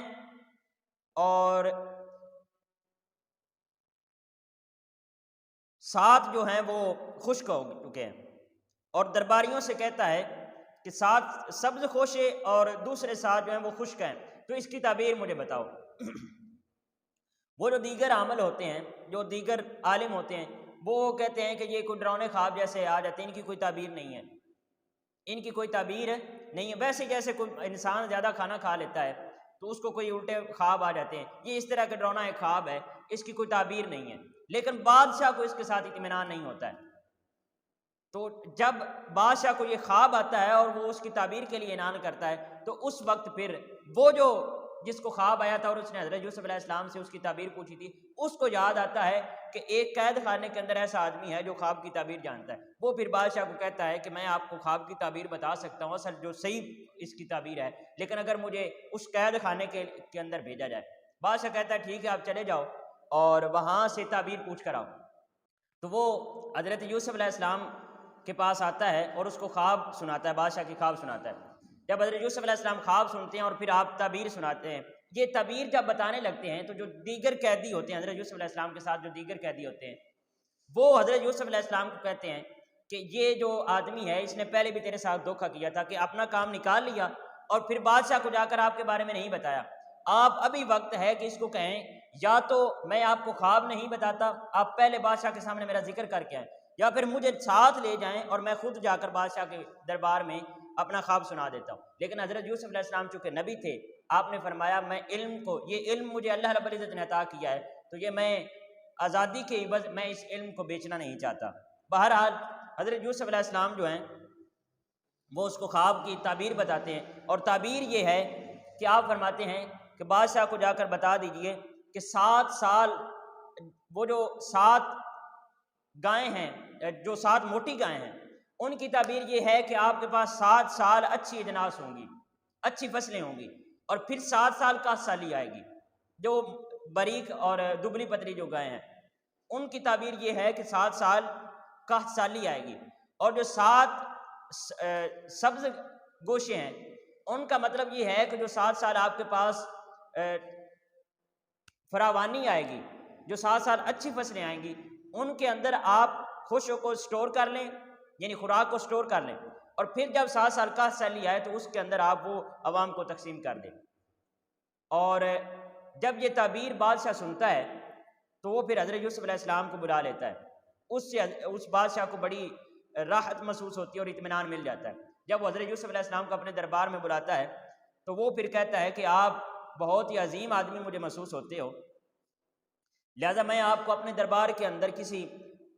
اور 7 جو ہیں وہ خشک ہو چکے ہیں، اور درباریوں سے کہتا ہے کہ 7 سبز خوشے اور دوسرے 7 جو ہیں وہ خشک ہیں، تو اس کی تعبیر مجھے بتاؤ۔ وہ جو دیگر عامل ہوتے ہیں، جو دیگر عالم ہوتے ہیں، وہ کہتے ہیں کہ یہ کوئی ڈراؤنے خواب جیسے آ جاتے ہیں، ان کی کوئی تعبیر نہیں ہے، ان کی کوئی تعبیر نہیں ہے۔ ویسے جیسے کوئی انسان زیادہ کھانا کھا لیتا ہے تو اس کو کوئی الٹے خواب آ جاتے ہیں، یہ اس طرح کا ڈراؤنا ایک خواب ہے، اس کی کوئی تعبیر نہیں ہے۔ لیکن بادشاہ کو اس کے ساتھ اطمینان نہیں ہوتا ہے، تو جب بادشاہ کو یہ خواب آتا ہے اور وہ اس کی تعبیر کے لیے اعلان کرتا ہے، تو اس وقت پھر وہ جو جس کو خواب آیا تھا اور اس نے حضرت یوسف علیہ السلام سے اس کی تعبیر پوچھی تھی، اس کو یاد آتا ہے کہ ایک قید خانے کے اندر ایسا آدمی ہے جو خواب کی تعبیر جانتا ہے۔ وہ پھر بادشاہ کو کہتا ہے کہ میں آپ کو خواب کی تعبیر بتا سکتا ہوں، اصل جو صحیح اس کی تعبیر ہے، لیکن اگر مجھے اس قید خانے کے اندر بھیجا جائے۔ بادشاہ کہتا ہے ٹھیک ہے، آپ چلے جاؤ اور وہاں سے تعبیر پوچھ کر آؤ۔ تو وہ حضرت یوسف علیہ السلام کے پاس آتا ہے اور اس کو خواب سناتا ہے، بادشاہ کی خواب سناتا ہے۔ جب حضرت یوسف علیہ السلام خواب سنتے ہیں اور پھر آپ تعبیر سناتے ہیں، یہ تعبیر جب بتانے لگتے ہیں تو جو دیگر قیدی ہوتے ہیں حضرت یوسف علیہ السلام کے ساتھ، جو دیگر قیدی ہوتے ہیں، وہ حضرت یوسف علیہ السلام کو کہتے ہیں کہ یہ جو آدمی ہے اس نے پہلے بھی تیرے ساتھ دھوکہ کیا تھا کہ اپنا کام نکال لیا اور پھر بادشاہ کو جا کر آپ کے بارے میں نہیں بتایا۔ آپ ابھی وقت ہے کہ اس کو کہیں یا تو میں آپ کو خواب نہیں بتاتا، آپ پہلے بادشاہ کے سامنے میرا ذکر کر کے آئیں، یا پھر مجھے ساتھ لے جائیں اور میں خود جا کر بادشاہ کے دربار میں اپنا خواب سنا دیتا ہوں۔ لیکن حضرت یوسف علیہ السلام چونکہ نبی تھے، آپ نے فرمایا میں علم کو، یہ علم مجھے اللہ رب العزت نے عطا کیا ہے، تو یہ میں آزادی کے عوض میں اس علم کو بیچنا نہیں چاہتا۔ بہرحال حضرت یوسف علیہ السلام جو ہیں وہ اس کو خواب کی تعبیر بتاتے ہیں، اور تعبیر یہ ہے کہ آپ فرماتے ہیں کہ بادشاہ کو جا کر بتا دیجئے کہ 7 سال وہ جو 7 گائیں ہیں، جو 7 موٹی گائیں ہیں، ان کی تعبیر یہ ہے کہ آپ کے پاس 7 سال اچھی اجناس ہوں گی، اچھی فصلیں ہوں گی، اور پھر 7 سال کا سالی آئے گی۔ جو باریک اور دبلی پتلی جو گائیں ہیں ان کی تعبیر یہ ہے کہ 7 سال کا سالی آئے گی، اور جو 7 سبز گوشے ہیں ان کا مطلب یہ ہے کہ جو 7 سال آپ کے پاس فراوانی آئے گی، جو 7 سال اچھی فصلیں آئیں گی، ان کے اندر آپ خوشوں کو سٹور کر لیں، یعنی خوراک کو سٹور کر لیں، اور پھر جب 7 سال کا سالی آئے تو اس کے اندر آپ وہ عوام کو تقسیم کر دیں۔ اور جب یہ تعبیر بادشاہ سنتا ہے تو وہ پھر حضرت یوسف علیہ السلام کو بلا لیتا ہے، اس بادشاہ کو بڑی راحت محسوس ہوتی ہے اور اطمینان مل جاتا ہے۔ جب وہ حضرت یوسف علیہ السلام کو اپنے دربار میں بلاتا ہے تو وہ پھر کہتا ہے کہ آپ بہت ہی عظیم آدمی مجھے محسوس ہوتے ہو، لہذا میں آپ کو اپنے دربار کے اندر کسی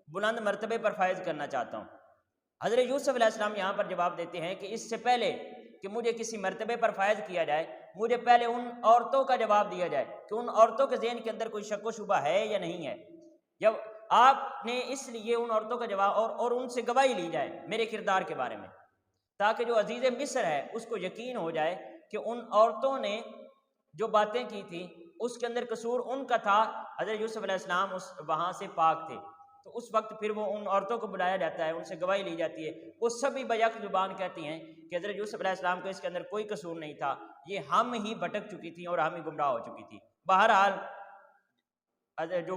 بلند مرتبے پر فائز کرنا چاہتا ہوں۔ حضرت یوسف علیہ السلام یہاں پر جواب دیتے ہیں کہ اس سے پہلے کہ مجھے کسی مرتبے پر فائز کیا جائے، مجھے پہلے ان عورتوں کا جواب دیا جائے کہ ان عورتوں کے ذہن کے اندر کوئی شک و شبہ ہے یا نہیں ہے۔ جب آپ نے اس لیے ان عورتوں کا جواب اور ان سے گواہی لی جائے میرے کردار کے بارے میں، تاکہ جو عزیز مصر ہے اس کو یقین ہو جائے کہ ان عورتوں نے جو باتیں کی تھیں اس کے اندر قصور ان کا تھا، حضرت یوسف علیہ السلام وہاں سے پاک تھے۔ تو اس وقت پھر وہ ان عورتوں کو بلایا جاتا ہے، ان سے گواہی لی جاتی ہے، وہ سبھی بیک زبان کہتی ہیں کہ حضرت یوسف علیہ السلام کو اس کے اندر کوئی قصور نہیں تھا، یہ ہم ہی بھٹک چکی تھی اور ہم ہی گمراہ ہو چکی تھی۔ بہرحال جو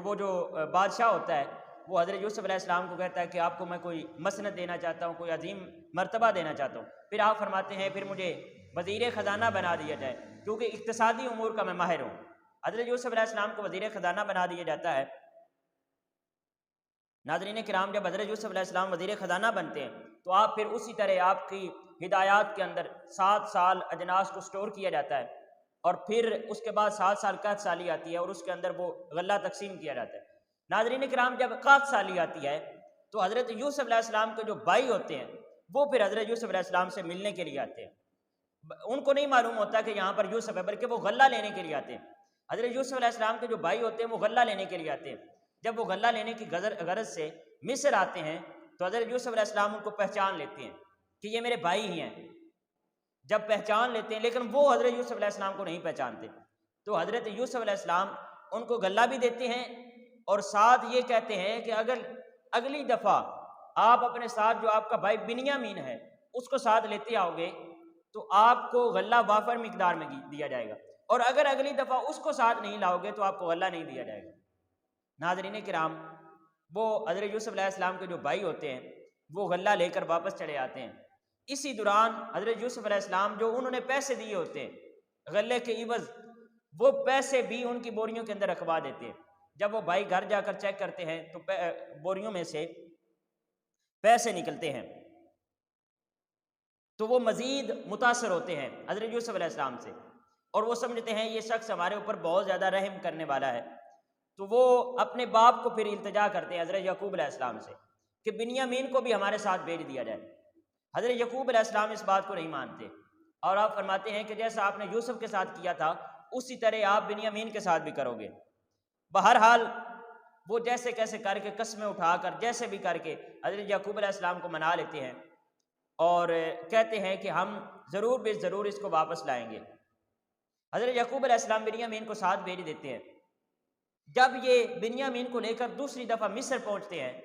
بادشاہ ہوتا ہے وہ حضرت یوسف علیہ السلام کو کہتا ہے کہ آپ کو میں کوئی مسند دینا چاہتا ہوں، کوئی عظیم مرتبہ دینا چاہتا ہوں۔ پھر آپ فرماتے ہیں پھر مجھے وزیر خزانہ بنا دیا جائے، کیونکہ اقتصادی امور کا میں ماہر ہوں۔ حضرت یوسف علیہ السلام کو وزیر خزانہ بنا دیا جاتا ہے۔ ناظرین کرام، جب حضرت یوسف علیہ السلام وزیر خزانہ بنتے ہیں تو آپ پھر اسی طرح آپ کی ہدایات کے اندر 7 سال اجناس کو سٹور کیا جاتا ہے، اور پھر اس کے بعد 7 سال قحط سالی آتی ہے اور اس کے اندر وہ غلہ تقسیم کیا جاتا ہے۔ ناظرین کرام، جب قحط سالی آتی ہے تو حضرت یوسف علیہ السلام کے جو بھائی ہوتے ہیں وہ پھر حضرت یوسف علیہ السلام سے ملنے کے لیے آتے ہیں۔ ان کو نہیں معلوم ہوتا کہ یہاں پر یوسف ہے، بلکہ وہ غلہ لینے کے لیے آتے ہیں۔ حضرت یوسف علیہ السلام کے جو بھائی ہوتے ہیں وہ غلہ لینے کے لیے آتے ہیں۔ جب وہ غلہ لینے کی غرض سے مصر آتے ہیں تو حضرت یوسف علیہ السلام ان کو پہچان لیتے ہیں کہ یہ میرے بھائی ہی ہیں۔ جب پہچان لیتے ہیں لیکن وہ حضرت یوسف علیہ السلام کو نہیں پہچانتے، تو حضرت یوسف علیہ السلام ان کو غلہ بھی دیتے ہیں اور ساتھ یہ کہتے ہیں کہ اگر اگلی دفعہ آپ اپنے ساتھ جو آپ کا بھائی بنیامین ہے اس کو ساتھ لیتے آؤ گے تو آپ کو غلہ وافر مقدار میں دیا جائے گا، اور اگر اگلی دفعہ اس کو ساتھ نہیں لاؤ گے تو آپ کو غلہ نہیں دیا جائے گا۔ ناظرین کرام، وہ حضرت یوسف علیہ السلام کے جو بھائی ہوتے ہیں وہ غلہ لے کر واپس چلے آتے ہیں۔ اسی دوران حضرت یوسف علیہ السلام جو انہوں نے پیسے دیے ہوتے ہیں غلے کے عوض، وہ پیسے بھی ان کی بوریوں کے اندر رکھوا دیتے ہیں۔ جب وہ بھائی گھر جا کر چیک کرتے ہیں تو بوریوں میں سے پیسے نکلتے ہیں، تو وہ مزید متاثر ہوتے ہیں حضرت یوسف علیہ السلام سے، اور وہ سمجھتے ہیں یہ شخص ہمارے اوپر بہت زیادہ رحم کرنے والا ہے۔ تو وہ اپنے باپ کو پھر التجا کرتے ہیں حضرت یعقوب علیہ السلام سے کہ بنیامین کو بھی ہمارے ساتھ بھیج دیا جائے۔ حضرت یعقوب علیہ السلام اس بات کو نہیں مانتے، اور آپ فرماتے ہیں کہ جیسا آپ نے یوسف کے ساتھ کیا تھا اسی طرح آپ بنیامین کے ساتھ بھی کرو گے۔ بہرحال وہ جیسے کیسے کر کے قسمیں اٹھا کر جیسے بھی کر کے حضرت یعقوب علیہ السلام کو منا لیتے ہیں اور کہتے ہیں کہ ہم ضرور بے ضرور اس کو واپس لائیں گے۔ حضرت یعقوب علیہ السلام بنیامین کو ساتھ بھیج دیتے ہیں۔ جب یہ بنیامین کو لے کر دوسری دفعہ مصر پہنچتے ہیں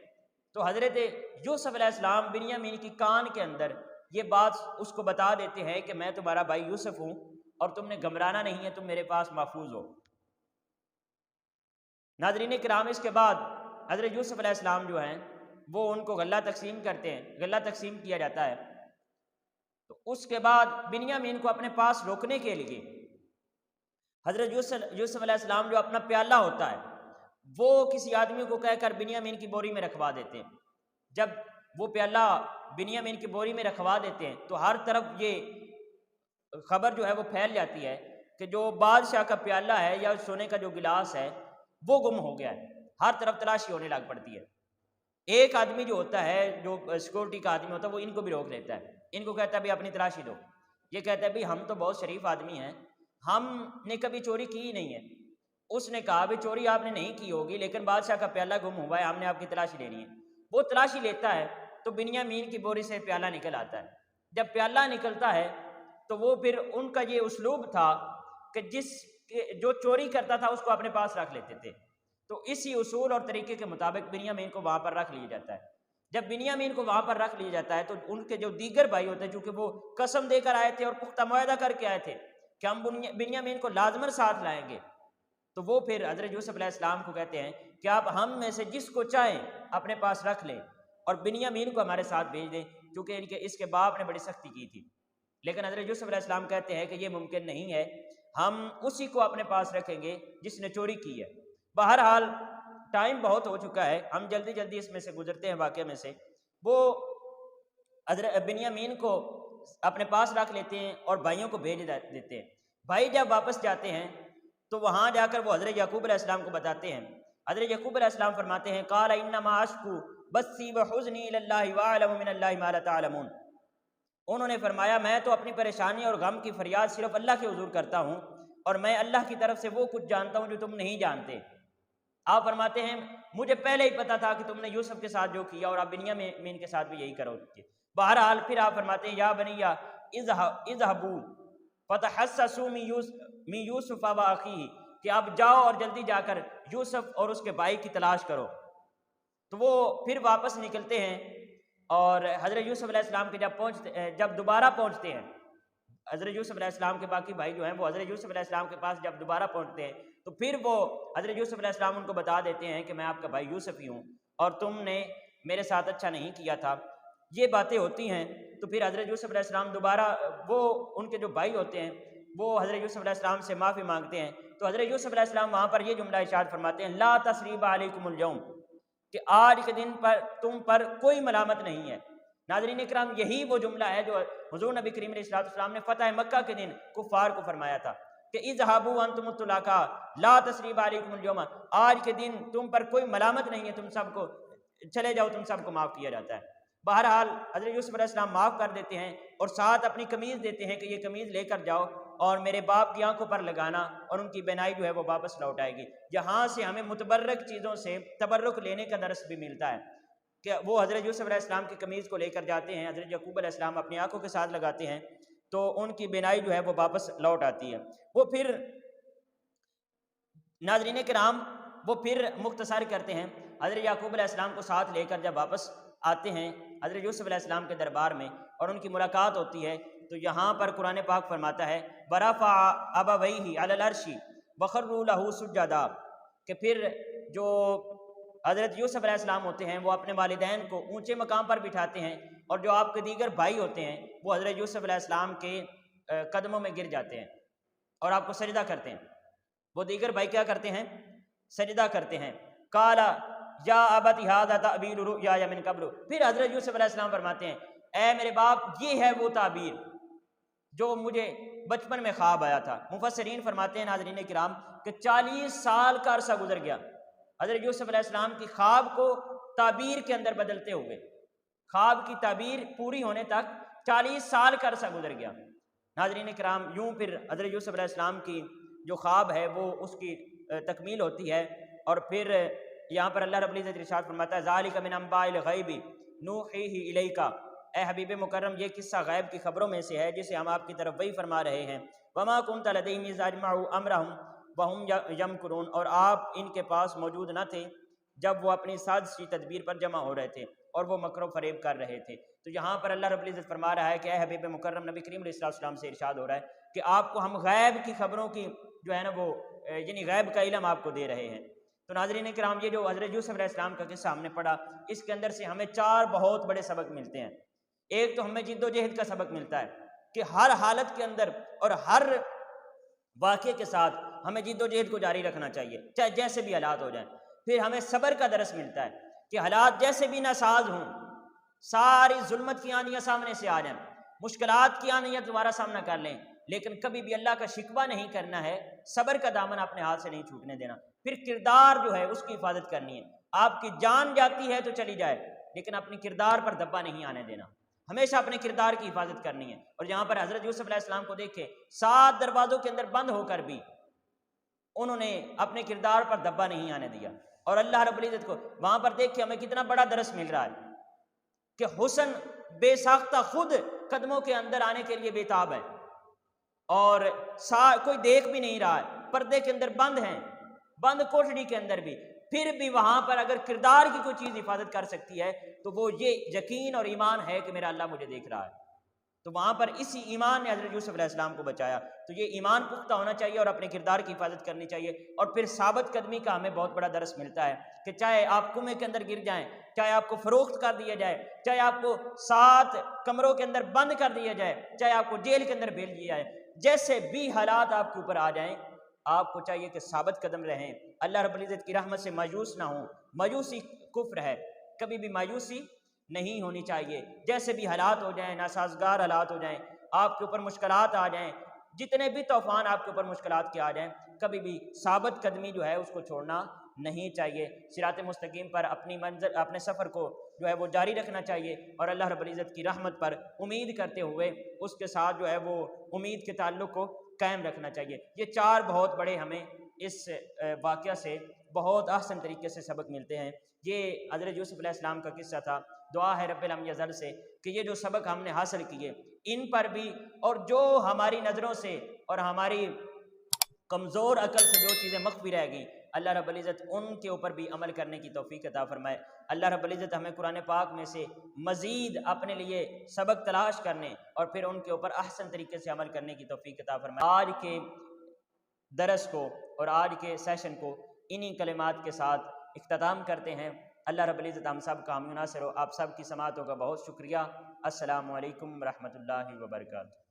تو حضرت یوسف علیہ السلام بنیامین کی کان کے اندر یہ بات اس کو بتا دیتے ہیں کہ میں تمہارا بھائی یوسف ہوں اور تم نے گھبرانا نہیں ہے، تم میرے پاس محفوظ ہو۔ ناظرین کرام، اس کے بعد حضرت یوسف علیہ السلام جو ہیں وہ ان کو غلہ تقسیم کرتے ہیں، غلہ تقسیم کیا جاتا ہے۔ تو اس کے بعد بنیامین کو اپنے پاس روکنے کے لیے حضرت یوسف علیہ السلام جو اپنا پیالہ ہوتا ہے وہ کسی آدمی کو کہہ کر بنیامین کی بوری میں رکھوا دیتے ہیں۔ جب وہ پیالہ بنیامین کی بوری میں رکھوا دیتے ہیں تو ہر طرف یہ خبر جو ہے وہ پھیل جاتی ہے کہ جو بادشاہ کا پیالہ ہے یا سونے کا جو گلاس ہے وہ گم ہو گیا ہے۔ ہر طرف تلاشی ہونے لگ پڑتی ہے۔ ایک آدمی جو ہوتا ہے، جو سیکورٹی کا آدمی ہوتا ہے، وہ ان کو بھی روک لیتا ہے، ان کو کہتا ہے بھی اپنی تلاشی دو۔ یہ کہتا ہے بھی ہم تو بہت شریف آدمی ہیں، ہم نے کبھی چوری کی ہی نہیں ہے۔ اس نے کہا بھی چوری آپ نے نہیں کی ہوگی، لیکن بادشاہ کا پیالہ گم ہوا ہے، ہم نے آپ کی تلاشی لینی ہے۔ وہ تلاشی لیتا ہے تو بنیامین کی بوری سے پیالہ نکل آتا ہے۔ جب پیالہ نکلتا ہے تو وہ پھر ان کا یہ اسلوب تھا کہ جو چوری کرتا تھا اس کو اپنے پاس رکھ لیتے تھے۔ تو اسی اصول اور طریقے کے مطابق بنیامین کو وہاں پر رکھ لیا جاتا ہے۔ جب بنیامین کو وہاں پر رکھ لیا جاتا ہے تو ان کے جو دیگر بھائی ہوتے ہیں، چونکہ وہ قسم دے کر آئے تھے اور پختہ معاہدہ کر کے آئے تھے کہ ہم بنیامین کو لازماً ساتھ لائیں گے، تو وہ پھر حضرت یوسف علیہ السلام کو کہتے ہیں کہ آپ ہم میں سے جس کو چاہیں اپنے پاس رکھ لیں اور بنیامین کو ہمارے ساتھ بھیج دیں، کیونکہ اس کے باپ نے بڑی سختی کی تھی۔ لیکن حضرت یوسف علیہ السلام کہتے ہیں کہ یہ ممکن نہیں ہے، ہم اسی کو اپنے پاس رکھیں گے جس نے چوری کی ہے۔ بہرحال ٹائم بہت ہو چکا ہے، ہم جلدی جلدی اس میں سے گزرتے ہیں واقعے میں سے۔ وہ حضرت بنیامین کو اپنے پاس رکھ لیتے ہیں اور بھائیوں کو بھیج دیتے ہیں۔ بھائی جب واپس جاتے ہیں تو وہاں جا کر وہ حضرت یعقوب علیہ السلام کو بتاتے ہیں۔ حضرت یعقوب علیہ السلام فرماتے ہیں قال انما اشکو بثی وحزنی الی اللہ واعلم من اللہ ما لا تعلمون۔ انہوں نے فرمایا میں تو اپنی پریشانی اور غم کی فریاد صرف اللہ کے حضور کرتا ہوں، اور میں اللہ کی طرف سے وہ کچھ جانتا ہوں جو تم نہیں جانتے۔ آپ فرماتے ہیں مجھے پہلے ہی پتا تھا کہ تم نے یوسف کے ساتھ جو کیا اور آپ بنیامین کے ساتھ بھی یہی کرو گے۔ بہرحال پھر آپ فرماتے ہیں یا بنی اذهبوا فتحسسوا من یوسف واخیہ، کہ آپ جاؤ اور جلدی جا کر یوسف اور اس کے بھائی کی تلاش کرو۔ تو وہ پھر واپس نکلتے ہیں اور حضرت یوسف علیہ السلام کے جب دوبارہ پہنچتے ہیں، حضرت یوسف علیہ السلام کے باقی بھائی جو ہیں وہ حضرت یوسف علیہ السلام کے پاس جب دوبارہ پہنچتے ہیں تو پھر وہ حضرت یوسف علیہ السلام ان کو بتا دیتے ہیں کہ میں آپ کا بھائی یوسف ہی ہوں اور تم نے میرے ساتھ اچھا نہیں کیا تھا۔ یہ باتیں ہوتی ہیں تو پھر حضرت یوسف علیہ السلام دوبارہ وہ ان کے جو بھائی ہوتے ہیں وہ حضرت یوسف علیہ السلام سے معافی مانگتے ہیں۔ تو حضرت یوسف علیہ السلام وہاں پر یہ جملہ ارشاد فرماتے ہیں لا تثریب علیکم اليوم، کہ آج کے دن پر تم پر کوئی ملامت نہیں ہے۔ ناظرین اکرام، یہی وہ جملہ ہے جو حضور نبی کریم علیہ السلام نے فتح مکہ کے دن کفار کو فرمایا تھا کہ اذهبوا انتم الطلقاء لا تثریب علیکم اليوم، آج کے دن تم پر کوئی ملامت نہیں ہے، تم سب کو چلے جاؤ، تم سب کو معاف کیا جاتا ہے۔ بہرحال حضرت یوسف علیہ السلام معاف کر دیتے ہیں اور ساتھ اپنی قمیض دیتے ہیں کہ یہ قمیض لے کر جاؤ اور میرے باپ کی آنکھوں پر لگانا اور ان کی بینائی جو ہے وہ واپس لوٹ آئے گی۔ یہاں سے ہمیں متبرک چیزوں سے تبرک لینے کا درس بھی ملتا ہے کہ وہ حضرت یوسف علیہ السلام کی قمیض کو لے کر جاتے ہیں، حضرت یعقوب علیہ السلام اپنی آنکھوں کے ساتھ لگاتے ہیں تو ان کی بینائی جو ہے وہ واپس لوٹ آتی ہے۔ وہ پھر ناظرین کرام وہ پھر مختصر کرتے ہیں، حضرت یعقوب علیہ السلام کو ساتھ لے کر جب واپس آتے ہیں حضرت یوسف علیہ السلام کے دربار میں اور ان کی ملاقات ہوتی ہے، تو یہاں پر قرآن پاک فرماتا ہے وَرَفَعَ أَبَوَيْهِ عَلَى الْعَرْشِ وَخَرُّوا لَهُ سُجَّدًا، کہ پھر جو حضرت یوسف علیہ السلام ہوتے ہیں وہ اپنے والدین کو اونچے مقام پر بٹھاتے ہیں، اور جو آپ کے دیگر بھائی ہوتے ہیں وہ حضرت یوسف علیہ السلام کے قدموں میں گر جاتے ہیں اور آپ کو سجدہ کرتے ہیں۔ وہ دیگر بھائی کیا کرتے ہیں؟ سجدہ کرتے ہیں۔ قال یا ابت ھذا تعبیر رؤیایا من قبل، پھر حضرت یوسف علیہ السلام فرماتے ہیں اے میرے باپ یہ ہے وہ تعبیر جو مجھے بچپن میں خواب آیا تھا۔ مفسرین فرماتے ہیں ناظرین کرام کہ 40 سال کا عرصہ گزر گیا حضرت یوسف علیہ السلام کی خواب کو تعبیر کے اندر بدلتے ہوئے، خواب کی تعبیر پوری ہونے تک 40 سال کا عرصہ گزر گیا۔ ناظرین کرام یوں پھر حضرت یوسف علیہ السلام کی جو خواب ہے وہ اس کی تکمیل ہوتی ہے، اور پھر یہاں پر اللہ رب العزت ارشاد فرماتا ہے ذالک من انباء الغیب نوحیہ الیک، اے حبیب مکرم یہ قصہ غیب کی خبروں میں سے ہے جسے ہم آپ کی طرف وہی فرما رہے ہیں۔ وما کنت لدیہم اذ اجمعوا امرہم وہم یمکرون، اور آپ ان کے پاس موجود نہ تھے جب وہ اپنی سازشی تدبیر پر جمع ہو رہے تھے اور وہ مکر و فریب کر رہے تھے۔ تو یہاں پر اللہ رب العزت فرما رہا ہے کہ اے حبیب مکرم نبی کریم علیہ السلام سے ارشاد ہو رہا ہے کہ آپ کو ہم غیب کی خبروں کی جو ہے نا وہ یعنی غیب کا علم آپ کو دے رہے ہیں۔ تو ناظرین کرام یہ جو حضرت یوسف علیہ السلام کا قصہ ہم نے پڑھا، اس کے اندر سے ہمیں 4 بہت بڑے سبق ملتے ہیں۔ ایک تو ہمیں جد و جہد کا سبق ملتا ہے کہ ہر حالت کے اندر اور ہر واقعے کے ساتھ ہمیں جد و جہد کو جاری رکھنا چاہیے چاہے جیسے بھی حالات ہو جائیں۔ پھر ہمیں صبر کا درس ملتا ہے کہ حالات جیسے بھی ناساز ہوں، ساری ظلمت کی آندیاں سامنے سے آ جائیں، مشکلات کی آندیاں دوبارہ سامنا کر لیں، لیکن کبھی بھی اللہ کا شکوہ نہیں کرنا ہے، صبر کا دامن اپنے ہاتھ سے نہیں چھوٹنے دینا۔ پھر کردار جو ہے اس کی حفاظت کرنی ہے، آپ کی جان جاتی ہے تو چلی جائے لیکن اپنی کردار پر دبا نہیں آنے دینا، ہمیشہ اپنے کردار کی حفاظت کرنی ہے۔ اور یہاں پر حضرت یوسف علیہ السلام کو دیکھیں 7 دروازوں کے اندر بند ہو کر بھی انہوں نے اپنے کردار پر دبا نہیں آنے دیا، اور اللہ رب العزت کو وہاں پر دیکھ کے ہمیں کتنا بڑا درس مل رہا ہے کہ حسن بے ساختہ خود قدموں کے اندر آنے کے لیے بے تاب ہے، اور کوئی دیکھ بھی نہیں رہا ہے، پردے کے اندر بند ہیں، بند کوٹڑی کے اندر بھی، پھر بھی وہاں پر اگر کردار کی کوئی چیز حفاظت کر سکتی ہے تو وہ یہ یقین اور ایمان ہے کہ میرا اللہ مجھے دیکھ رہا ہے۔ تو وہاں پر اسی ایمان نے حضرت یوسف علیہ السلام کو بچایا۔ تو یہ ایمان پختہ ہونا چاہیے اور اپنے کردار کی حفاظت کرنی چاہیے۔ اور پھر ثابت قدمی کا ہمیں بہت بڑا درس ملتا ہے کہ چاہے آپ کنویں کے اندر گر جائیں، چاہے آپ کو فروخت کر دیا جائے، چاہے آپ کو 7 کمروں کے اندر بند کر دیا جائے، چاہے آپ کو جیل کے اندر بھیج دیا جائے، جیسے بھی حالات آپ کے اوپر آ جائیں آپ کو چاہیے کہ ثابت قدم رہیں، اللہ رب العزت کی رحمت سے مایوس نہ ہوں۔ مایوسی کفر ہے، کبھی بھی مایوسی نہیں ہونی چاہیے، جیسے بھی حالات ہو جائیں، ناسازگار حالات ہو جائیں، آپ کے اوپر مشکلات آ جائیں، جتنے بھی طوفان آپ کے اوپر مشکلات کے آ جائیں، کبھی بھی ثابت قدمی جو ہے اس کو چھوڑنا نہیں چاہیے، صراط مستقیم پر اپنی منزل اپنے سفر کو جو ہے وہ جاری رکھنا چاہیے، اور اللہ رب العزت کی رحمت پر امید کرتے ہوئے اس کے ساتھ جو ہے وہ امید کے تعلق کو قائم رکھنا چاہیے۔ یہ 4 بہت بڑے ہمیں اس واقعہ سے بہت احسن طریقے سے سبق ملتے ہیں۔ یہ حضرت یوسف علیہ السلام کا قصہ تھا۔ دعا ہے رب العالمین یزل سے کہ یہ جو سبق ہم نے حاصل کیے ان پر بھی، اور جو ہماری نظروں سے اور ہماری کمزور عقل سے جو چیزیں مخفی رہ گئیں، اللہ رب العزت ان کے اوپر بھی عمل کرنے کی توفیق عطا فرمائے۔ اللہ رب العزت ہمیں قرآن پاک میں سے مزید اپنے لیے سبق تلاش کرنے اور پھر ان کے اوپر احسن طریقے سے عمل کرنے کی توفیق عطا فرمائے۔ آج کے درس کو اور آج کے سیشن کو انہی کلمات کے ساتھ اختتام کرتے ہیں۔ اللہ رب العزت ہم سب کا حامی و ناصر ہو۔ آپ سب کی سماعتوں کا بہت شکریہ۔ السلام علیکم ورحمۃ اللہ وبرکاتہ۔